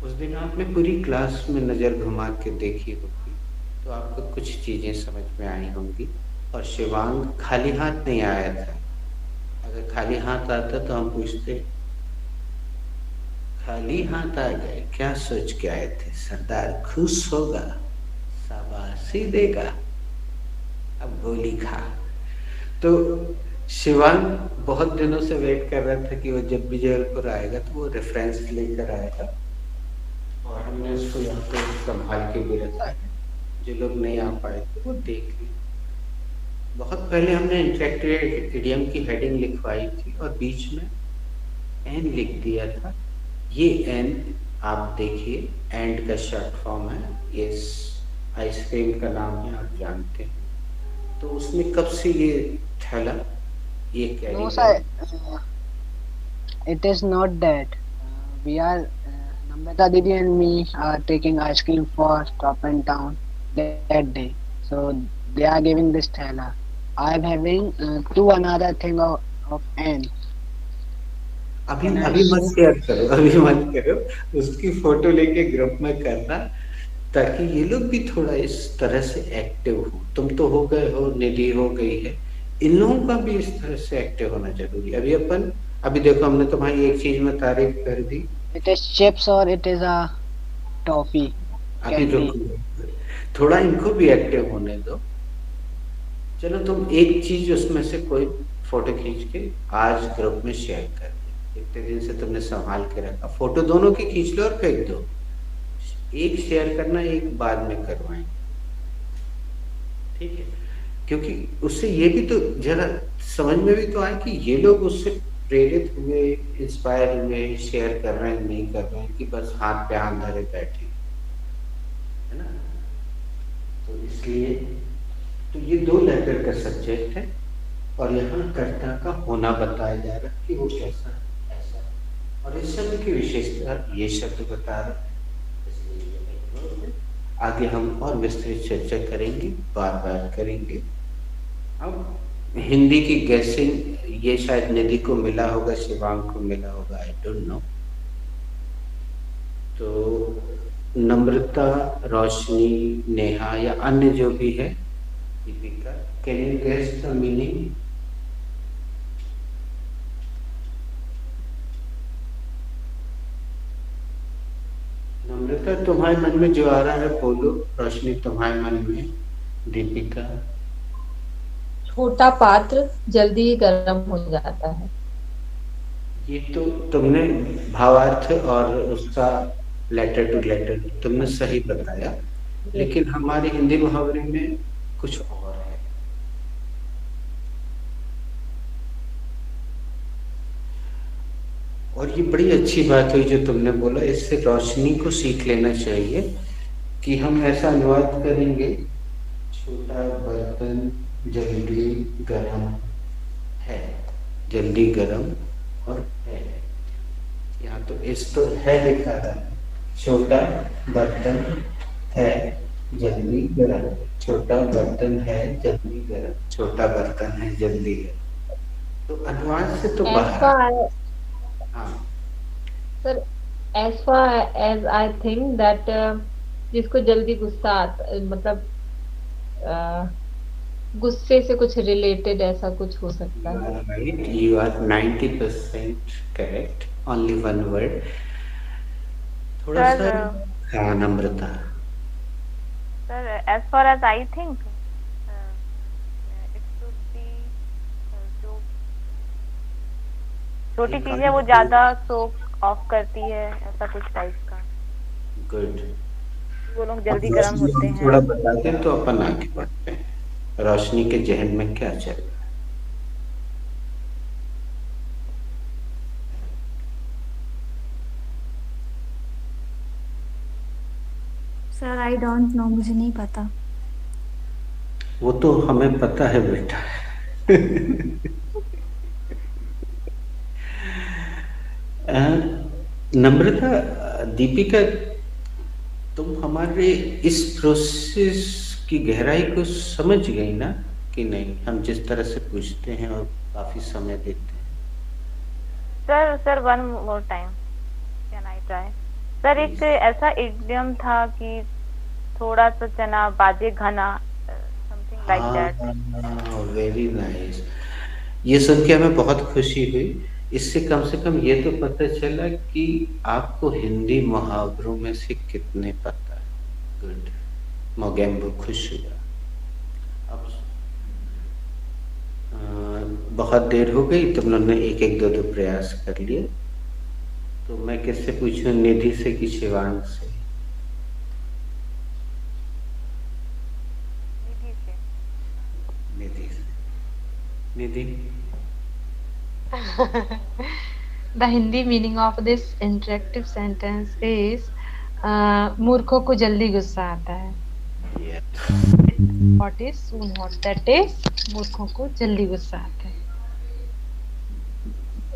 उस दिन आपने पूरी क्लास में नजर घुमा के देखी होगी तो आपको कुछ चीजें समझ में आई होंगी। और शिवांग खाली हाथ नहीं आया था। अगर खाली हाथ आता तो हम पूछते खाली हाथ आ गए, क्या सोच के आए थे? सरदार खुश होगा, शाबाशी देगा, अब गोली खा। तो शिवांग बहुत दिनों से वेट कर रहा था कि वो जब भी जबलपुर आएगा तो वो रेफरेंस लेकर आएगा, और हमने उसको यहाँ पे संभाल के भी रखा है। जो लोग नहीं आ पाए थे वो देख ली। बहुत पहले हमने इंटरेक्टिव इडियम की हेडिंग लिखवाई थी और बीच में एन लिख दिया था। ये एन आप देखिए, एंड का शॉर्ट फॉर्म है, ये आइसक्रीम का नाम है, आप जानते हैं। तो उसमें कब से ये थैला ये कैरी No, कर, sir. It is not that. We are Namrata Didi and me are taking ice cream for Top and Town that day. So they are giving this thela. I am having two another thing of N. अभी Can I अभी मत show? शेयर करो, अभी मत करो, उसकी फोटो लेके ग्रुप में करना, ताकि ये लोग भी थोड़ा इस तरह से एक्टिव हो। तुम तो हो गए हो, निधि हो गई है, इन लोगों का भी इस तरह से एक्टिव होना जरूरी है। अभी देखो हमने तुम्हारी एक चीज में तारीफ कर दी, It is chips or it is a toffee अभी candy. रुको, थोड़ा इनको भी एक्टिव होने दो। चलो तुम एक चीज उसमें से कोई फोटो खींच के आज ग्रुप में शेयर कर दो। इतने दिन से तुमने संभाल के रखा, फोटो दोनों की खींच लो और फेंक दो। एक शेयर करना, एक बाद में करवाएंगे, ठीक है? क्योंकि उससे ये भी तो जरा समझ में भी तो आए कि ये लोग उससे प्रेरित हुए, इंस्पायर हुए, शेयर कर रहे हैं, नहीं कर रहे हैं कि बस हाथ पे हाथ धरे बैठे, है ना? तो इसलिए तो ये 2 लेटर का सब्जेक्ट है और यहाँ कर्ता का होना बताया जा रहा है कि वो कैसा ऐसा, और इस शब्द की विशेषता ये शब्द बता रहा है, इसलिए ये इग्नोर है। आगे हम और विस्तृत चर्चा करेंगे, बार करेंगे। अब हिंदी की गैसिंग ये शायद निधि को मिला होगा, शिवांग को मिला होगा, आई डोंट नो। तो नम्रता, रोशनी, नेहा या अन्य जो भी है, Deepika, can you guess the meaning? Namrata तुम्हारे मन में जो आ रहा है बोलो, रोशनी तुम्हारे मन में, दीपिका? छोटा पात्र जल्दी ही गर्म हो जाता है। ये तो तुमने भावार्थ और उसका लेटर टू लेटर तुमने सही बताया, लेकिन हमारे हिंदी मुहावरे में कुछ और है। और ये बड़ी अच्छी बात हुई जो तुमने बोला, इससे रोशनी को सीख लेना चाहिए कि हम ऐसा अनुवाद करेंगे, छोटा बर्तन जल्दी गरम है, जल्दी गरम और है। यहाँ तो इस तो है लिखा था, छोटा बर्तन है जल्दी गरम, छोटा बर्तन है जल्दी गरम, छोटा बर्तन है जल्दी गरम। तो अनुवाद से तो बाहर। हाँ sir, as far as I think that जिसको जल्दी गुस्सा आता, मतलब गुस्से से कुछ रिलेटेड ऐसा कुछ हो सकता है। Right, you are 90% correct. Only one word. थोड़ा सा हाँ नम्रता। Sir, as far as I think, it should be जो छोटी चीजें वो ज्यादा सोक ऑफ करती है, ऐसा कुछ टाइप का। गुड। वो लोग जल्दी गर्म होते हैं। थोड़ा बताते हैं तो अपन आगे बढ़ते हैं। रोशनी के जहन में क्या चल रहा है? सर आई डोंट नो, मुझे नहीं पता। वो तो हमें पता है बेटा। नम्रता, दीपिका, तुम हमारे इस प्रोसेस की गहराई को समझ गई ना कि नहीं? हम जिस तरह से पूछते हैं और काफी समय देते हैं। Sir one more time, can I try? Sir एक ऐसा इडियम था कि थोड़ा सा चना बाजे घना, something like that. Very nice. ये सुन के हमें बहुत खुशी हुई। इससे कम से कम ये तो पता चला कि आपको हिंदी मुहावरों में से कितने पता है। गुड, मोगेम्बो खुश हुआ। अब बहुत देर हो गई, तुम लोगों ने एक एक दो दो प्रयास कर लिए। तो मैं किससे पूछूं, निधि से कि शिवांग से? निधि से। निधि से। निधि, The Hindi meaning of this interactive sentence is मूर्खों को जल्दी गुस्सा आता है। What is soon hot? That is मूर्खों को जल्दी गुस्सा आता है।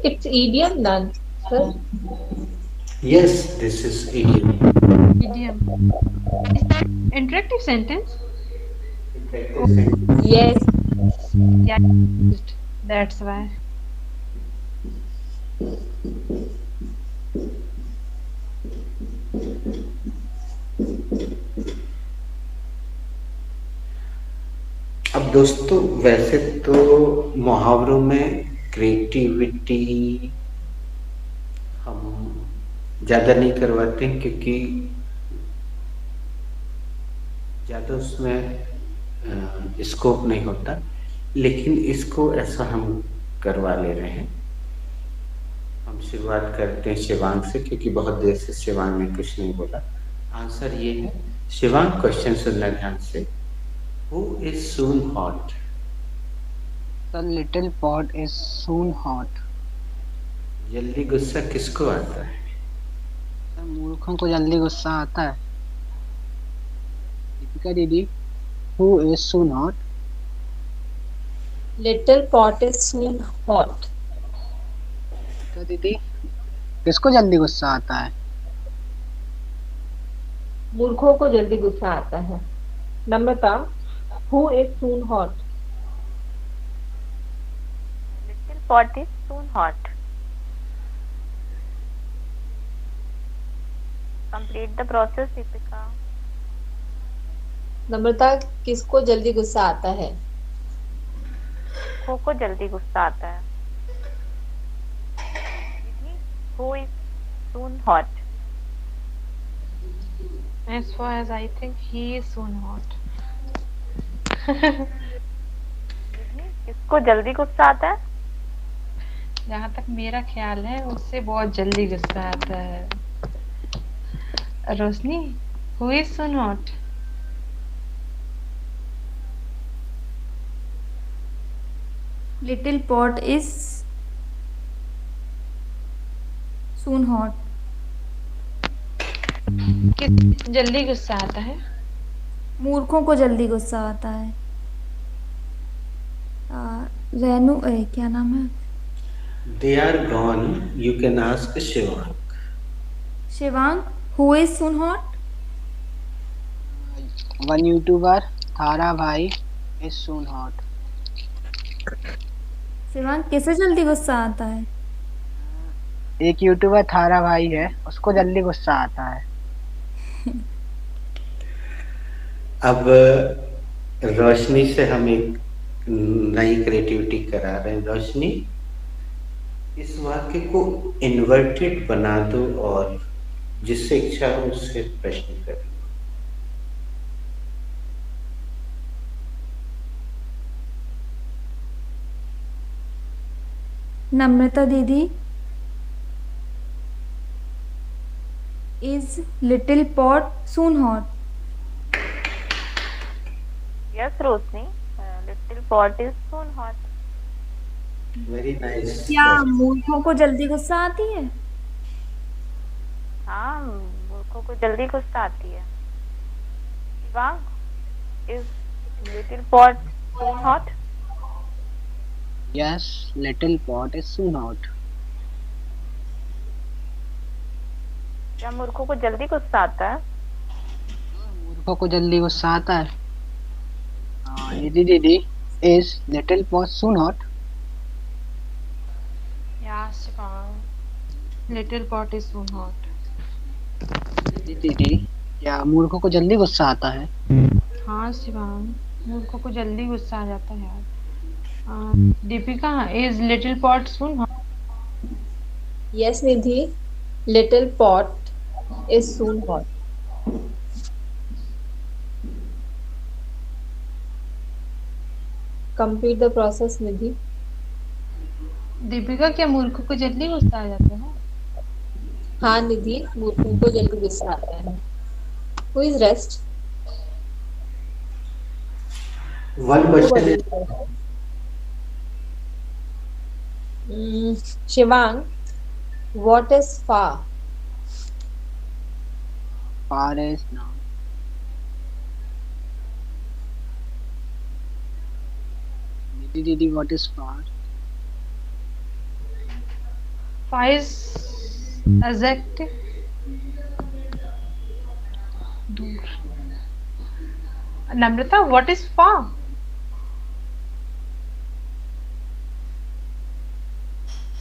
It's idiom then, sir. yes, this is idiom. Idiom. Is that interactive sentence? Yes. Yeah, that's why. अब दोस्तों, वैसे तो मुहावरों में क्रिएटिविटी हम ज्यादा नहीं करवाते हैं, क्योंकि ज्यादा उसमें स्कोप नहीं होता, लेकिन इसको ऐसा हम करवा ले रहे हैं। हम शुरुआत करते हैं शिवांग से, क्योंकि बहुत देर से शिवांग ने कुछ नहीं बोला। आंसर ये है, शिवांग क्वेश्चन सुनना ध्यान से। Who is soon hot? The little pot is soon hot. जल्दी गुस्सा किसको आता है? सर मूर्खों को जल्दी गुस्सा आता है। दीपिका दीदी, who is soon hot? Little pot is soon hot. Deepika दीदी, किसको जल्दी गुस्सा आता है? मूर्खों को जल्दी गुस्सा आता है। नम्रता, who is soon hot? Little pot is soon hot. Complete the process, Deepika. नम्रता, किसको जल्दी गुस्सा आता है? को जल्दी गुस्सा आता है। Who is soon hot? As far as I think, he is soon hot. किसको जल्दी गुस्सा आता है? जहाँ तक मेरा ख्याल है, उससे बहुत जल्दी गुस्सा आता है। रोशनी, who is soon hot? Little pot is soon hot. किस जल्दी गुस्सा आता है? मूर्खों को जल्दी गुस्सा आता है। रेनू, क्या नाम है? They are gone. You can ask Shivang. Shivang, who is soon hot? One YouTuber, थारा भाई, is soon hot. शिवांग, किसे जल्दी गुस्सा आता है? एक यूट्यूबर थारा भाई है, उसको जल्दी गुस्सा आता है। अब रोशनी से हम एक नई क्रिएटिविटी करा रहे हैं। रोशनी, इस वाक्य को इन्वर्टेड बना दो और जिससे इच्छा हो उससे प्रश्न करो। नम्रता दीदी, is little pot soon hot? Yes, Rosni. Little pot is soon hot. Very nice. क्या मूर्खों को जल्दी गुस्सा आती है? हाँ, मूर्खों को जल्दी गुस्सा आती है। Shivang, is little pot soon hot? Yes, little pot is soon hot. क्या मूर्खों को जल्दी गुस्सा आता है? मूर्खों को जल्दी गुस्सा आता है। निधि दीदी, is little pot soon hot? Yeah, Shivang. Little pot is soon hot. निधि दीदी, क्या मूर्खों को जल्दी गुस्सा आता है? हाँ शिवांग, मूर्खों को जल्दी गुस्सा आ जाता है यार। Deepika, is little pot soon hot? Yes, Nidhi. Little pot is soon hot. Complete the process Nidhi. Deepika, क्या मूर्खों को जल्दी गुस्सा आ जाता है? हाँ निधि, मूर्खों को जल्दी गुस्सा आता है। Who is rest? वन वो क्वेश्चन बताइए is sir. Shivang, what is फा? Far is noun. Nidhi Didi, what is far? Far is adjective. दूर. Namrata, what is far?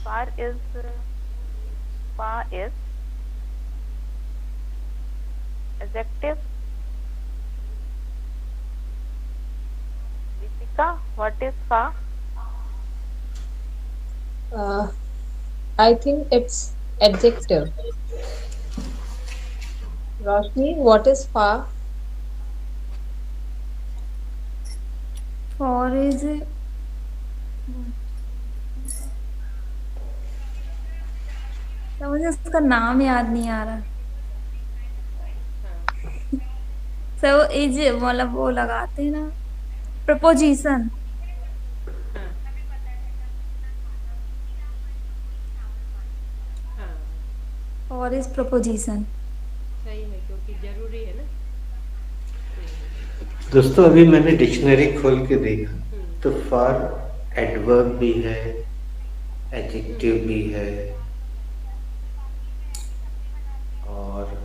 Far is adjective. Deepika, what is far? I think it's adjective. Roshni, what is fa? For is तो मुझे उसका नाम याद नहीं आ रहा। सो इज मतलब वो लगाते हैं ना, प्रपोजिशन। और इज प्रपोजिशन। सही है, क्योंकि जरूरी है ना। दोस्तों, अभी मैंने डिक्शनरी खोल के देखा तो फॉर एडवर्ब भी है, एडजेक्टिव भी है, और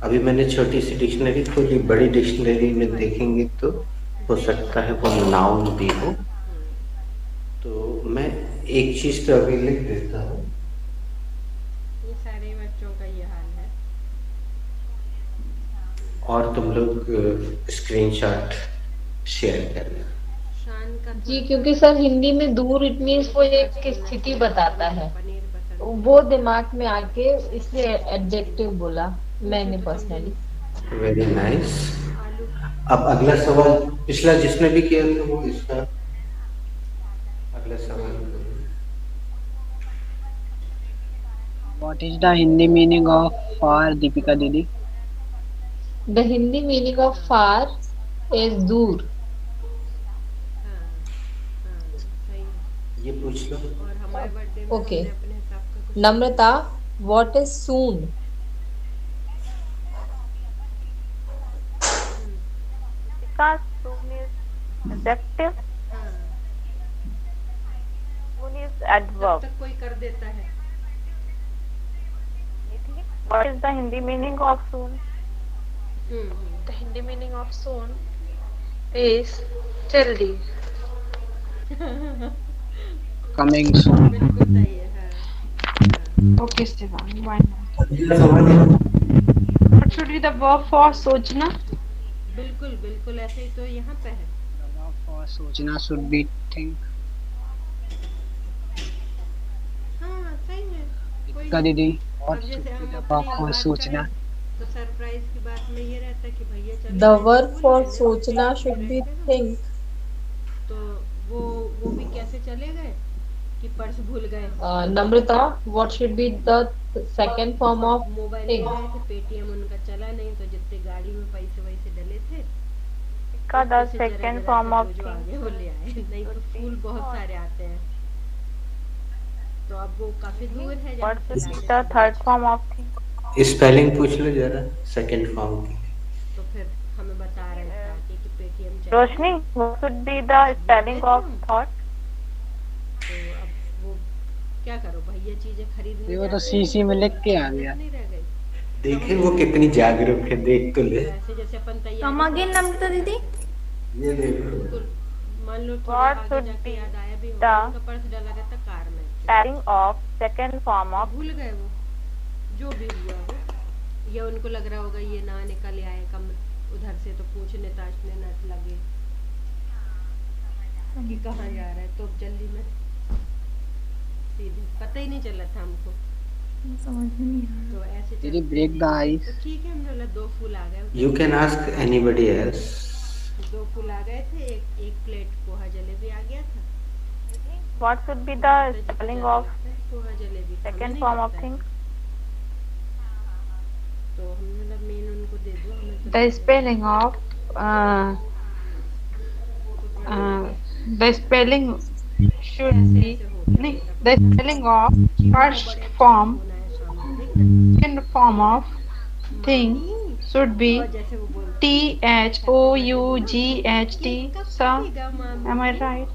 अभी मैंने छोटी सी डिक्शनरी खोली, बड़ी डिक्शनरी में देखेंगे तो हो सकता है वो नाउन भी हो। तो मैं एक चीज तो अभी लिख देता हूँ। ये सारे बच्चों का ये हाल है। और तुम लोग स्क्रीनशॉट शेयर करना। शान का जी, क्योंकि सर हिंदी में दूर इट मीन्स वो एक स्थिति बताता है, वो दिमाग में आके इसलिए एडजेक्टिव बोला मैंने पर्सनली। Very nice. अब अगला सवाल पिछला जिसने भी किया था वो इसका अगला सवाल करो। What is the Hindi meaning of far, Deepika Didi? The Hindi meaning of far is दूर। सही है। ये पूछ लो। और हमारे बर्थडे में Okay. हमने अपने हिसाब का कुछ नम्रता, what is soon? Because soon is adjective. Soon is जब adverb. तक कोई कर देता है। What is the Hindi meaning of soon? The Hindi meaning of soon is जल्दी. Coming soon. बिल्कुल सही है। हाँ। Okay, Stefan. Why not? अगला सवाल है। What should be the verb for सोचना? बिल्कुल बिल्कुल ऐसे ही तो यहाँ पे है। The verb for सोचना should be think. हाँ सही है। कोई Deepika Didi, अब what should जैसे be हम the अपनी verb for बात सोचना? करें तो सरप्राइज की बात में ये रहता है कि भैया चले The गए, verb भूल for गए ना, सोचना तो should be रहते ना। think। तो वो भी कैसे चले गए कि पर्स भूल गए। नम्रता, what should be the second form of mobile think? ले गए थे, पेटीएम उनका चला नहीं, तो जितने गाड़ी में पैसे वैसे डले थे का the उसमें से जरा second जरा form से of जो आ think. गए वो ले आए, नहीं तो फूल बहुत सारे आते हैं। तो अब वो काफी दूर है जहाँ What से should be लाए the थे। third form of think? Spelling पूछ लो जरा सेकंड फॉर्म की। तो फिर हमें बता रहे थे आके कि पेटीएम चला Roshni, what should be the spelling of thought? तो अब वो क्या करो, भैया चीजें खरीदने वो तो जाते सीसी हैं, में लिख के आ तो गया। नहीं रह गई। देखे वो कितनी जागरूक है, देख तो ले। तो ऐसे जैसे अपन तैयारी कम अगेन नम्रता दीदी। ये देखो। बिल्कुल, मान लो थोड़ा What आगे should जाके be याद आया भी the होगा, उनका पर्स डाला गया था कार में, spelling of second form of भूल गए वो, जो भी हुआ हो, या उनको लग रहा होगा ये ना निकल आए कम उधर से, तो पूछने ताछने न लगे कि कहाँ जा रहा है, तो जल्दी में सीधे पता ही नहीं चला था हमको। समझ में नहीं आ तो ऐसे Didi, चलते break हैं। the ice. तो ठीक है, हमने बोला 2 फूल आ गए। You can ask anybody else. 2 फूल आ गए थे, एक प्लेट पोहा जलेबी आ गया था। What should be the spelling of poha jalebi खाने second नहीं form of लगता है। think? तो हम मतलब मेन उनको दे दो, हमें तो The spelling of the spelling should be the spelling of first form second form of thing should be जैसे वो बोलते THOUGHT. So am I right?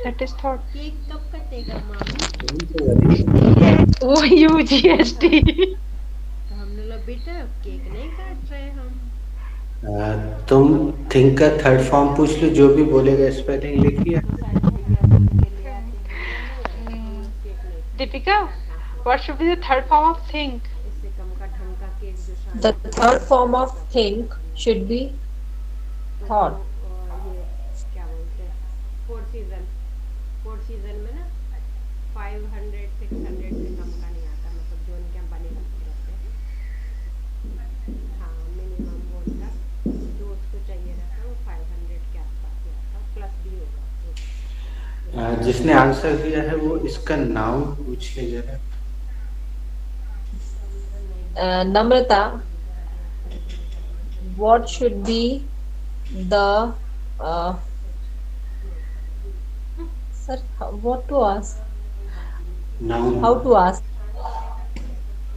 That is thought. Cake कब कटेगा मामी? OUGHT. तो हमने बोला बेटा केक नहीं काट रहे हम। तुम थिंक का थर्ड फॉर्म पूछ लो, जो भी बोलेगा स्पेलिंग लिखिए। Deepika, what should be the third form of think? इससे कम का ढंग का केक जो शादी The third form of think should be thought. और ये क्या बोलते हैं फोर सीजन में ना 500 600 से कम का नहीं आता, मतलब जो उनके यहाँ बने रहते हैं। हाँ मिनिमम वो उनका जो उसको चाहिए रहता है वो 500 के आसपास ही आता है, प्लस भी होगा। जिसने आंसर दिया है वो इसका नाम पूछ ले जरा। Namrata, what should be the sir? What to ask? नाम How to ask?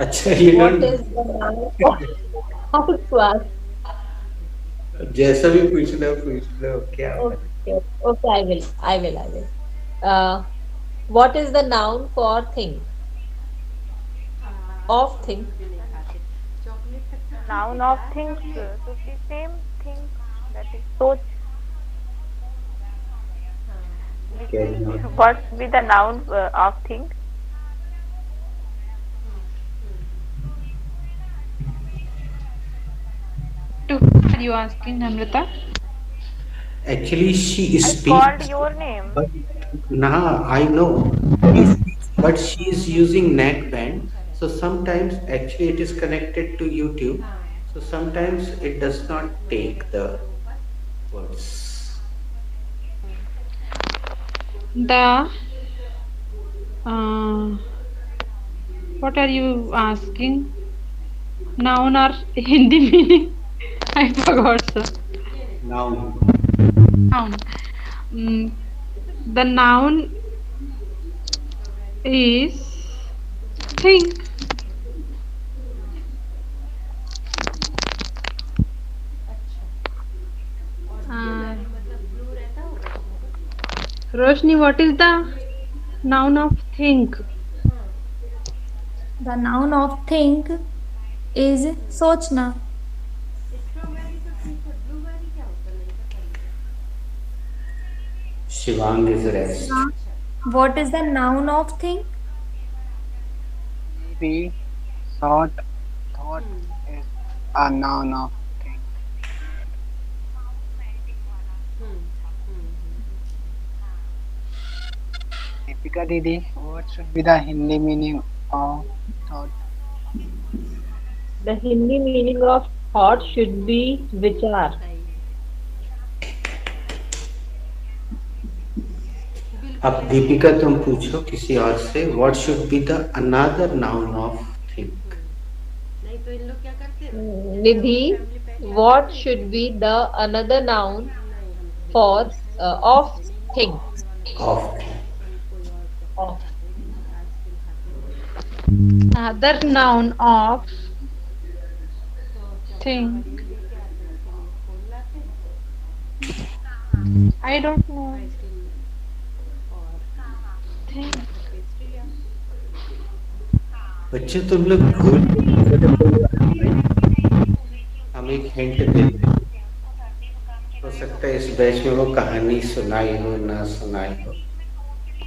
अच्छा, ये What note is the noun? How to ask? जैसा भी पूछ लो क्या। Okay, okay, I will. What is the noun for thing? Of thing. Noun of think should be same thing, that is सोच. What should be the noun of think? To whom are you asking, Namrata? Actually she I called speaks, your name. but I know, but she is using neckband, so sometimes actually it is connected to YouTube, so sometimes it does not take the words. The what are you asking? Noun or Hindi meaning? I forgot, sir. Noun. Noun. The noun is think. Roshni, what is the noun of think? The noun of think is सोचना. Shivang is rest. What is the noun of think? Maybe thought is a noun of thing. Deepika Didi, what should be the Hindi meaning of thought? The Hindi meaning of thought should be vichar. अब दीपिका तुम पूछो किसी और से, what should be the another noun of think. नहीं तो इन लोग क्या करते हैं? Nidhi, what should be the another noun for of thing? Of Other noun of think. I don't know. Think. बच्चे तुम लोग भूल, हम एक हिंट दे दें। हो सकता है इस बैच में वो कहानी सुनाई हो ना सुनाई हो,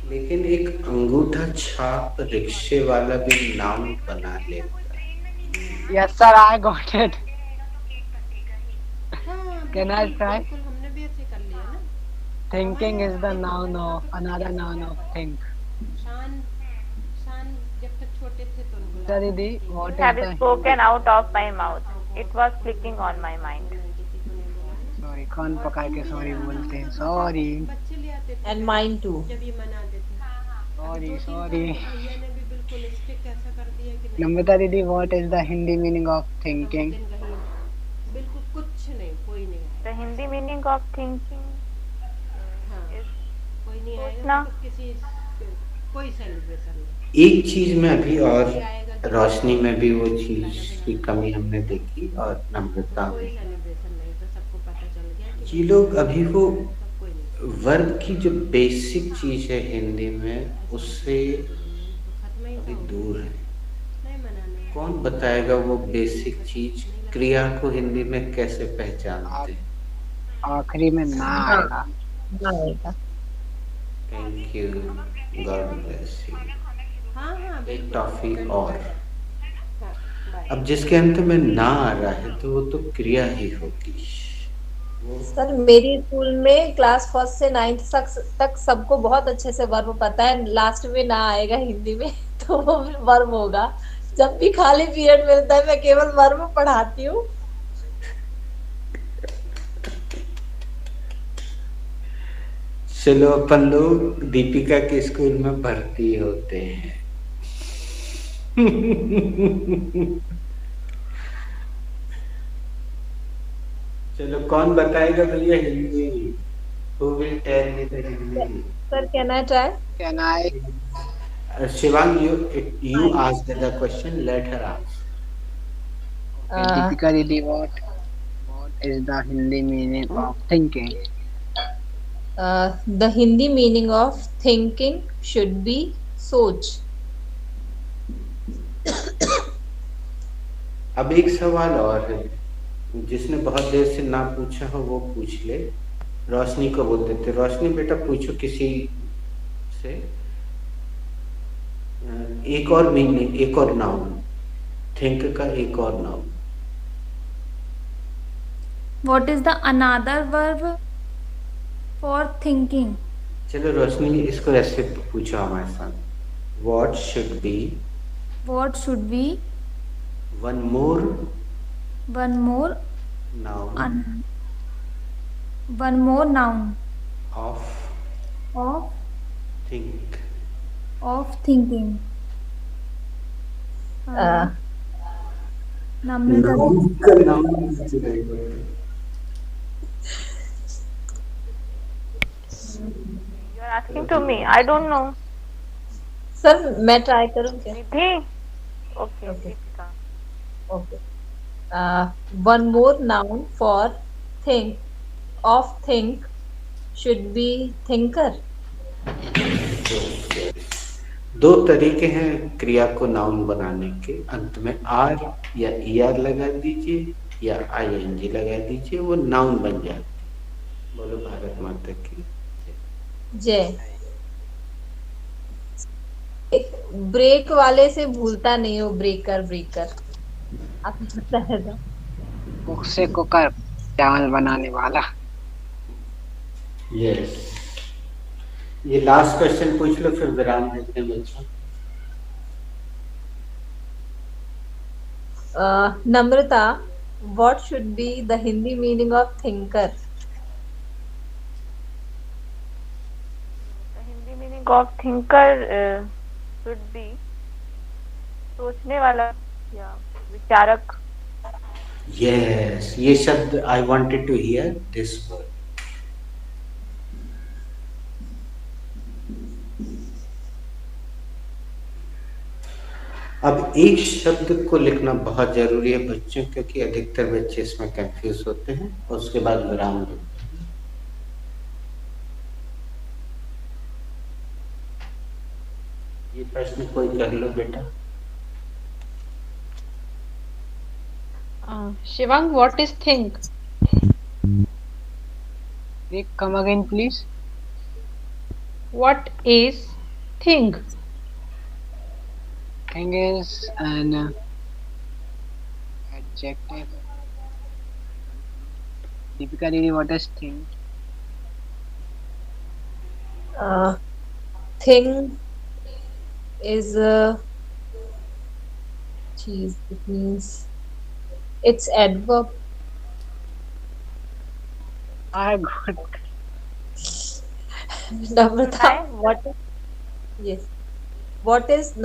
लेकिन एक अंगूठा छाप रिक्शे वाला भी नाम बना लेता है। Yes, sir, I got it. Can I try? बिल्कुल हमने भी ऐसे कर लिया ना। Thinking is the noun of another noun of think. शान जब तक छोटे थे तो उनको Deepika Didi, what Have is the spoken out of my mouth. It was clicking on my mind. so sorry, कान पकड़ के सॉरी बोलते हैं, सॉरी बच्चे ले आते थे एंड माइन टू। जब ये मनाते थे। अभी सॉरी 2-3 साल सॉरी। में तो भैया ने भी बिल्कुल स्ट्रिक्ट ऐसा कर दिया कि नहीं नम्रता दीदी, what is the Hindi meaning of अब उस थिंकिंग? दिन कहीं बिल्कुल कुछ नहीं, कोई नहीं आया। The Hindi meaning of thinking हाँ, is कोई नहीं सोचना। आएगा तो किसी कोई सेलिब्रेशन नहीं। एक चीज में अभी और कोई आएगा कि रोशनी में भी वो चीज की कमी हमने देखी और नम्रता कोई में। सेलिब्रेशन नहीं, तो सबको पता चल गया कि ये लोग अभी वो सब कोई नहीं। वर्ब की जो बेसिक चीज है हिंदी में उससे खत्म ही अभी था, दूर है। नहीं मनाना। कौन बताएगा वो बेसिक चीज, क्रिया को हिंदी में कैसे पहचानते हैं? आखिरी में ना आएगा। आएगा। Thank you, God bless you. हाँ हाँ एक बिल्कुल। टॉफी और। हाँ, बाय। अब जिसके अंत में ना आ रहा है तो वो तो क्रिया ही होगी। सर मेरी स्कूल में क्लास फर्स्ट से 9th तक सबको बहुत अच्छे से वर्ब पता है, लास्ट में ना आएगा हिंदी में तो वो वर्ब होगा। जब भी खाली पीरियड मिलता है मैं केवल वर्ब पढ़ाती हूँ। चलो अपन लोग दीपिका के स्कूल में भर्ती होते हैं। चलो कौन बताएगा भैया Hindi? Who will tell me the Hindi? Sir can I try? Can I? Shivang, you ask the question. Let her ask. Deepika दीदी, what is the Hindi meaning of thinking? The Hindi meaning of thinking should be सोच। अब एक सवाल और है, जिसने बहुत देर से ना पूछा हो वो पूछ ले। रोशनी को बोल देते, रोशनी बेटा पूछो किसी से। एक और मीनिंग, एक और नाउन, थिंक का एक और noun. What is the another verb for thinking? चलो रोशनी इसको ऐसे पूछो हमारे साथ। What should be What should be one more one more noun one more noun of of think? thinking? Namrata Noun का नाउन चलेगा। You are asking to me. I don't know. Sir मैं ट्राई करूँ क्या? Nidhi? Okay. Okay. Deepika. Okay. One more noun for think should be thinker. दो तरीके हैं क्रिया को नाउन बनाने के, अंत में आर या ईआर लगा दीजिए या आईएनजी लगा दीजिए, वो नाउन बन जाती है। बोलो भारत माता की जय। एक ब्रेक वाले से भूलता नहीं हो, ब्रेकर आपको पता है ना? कुक से कुकर, चावल बनाने वाला। यस। ये लास्ट क्वेश्चन पूछ लो फिर विराम देते हैं बच्चों। नम्रता, what should be the Hindi meaning of thinker? The Hindi meaning of thinker should be सोचने वाला या विचारक। यस, ये शब्द I wanted to hear this word. अब एक शब्द को लिखना बहुत जरूरी है बच्चों, क्योंकि अधिकतर बच्चे इसमें कंफ्यूज होते हैं और उसके बाद विराम देते हैं। ये प्रश्न कोई कर लो बेटा। Shivang, what is think? Come again, please. What is think? Thing is an adjective. Deepika Didi, what is thing? Thing is it means it's adverb. I good. Namrata, Try. what? Yes. What is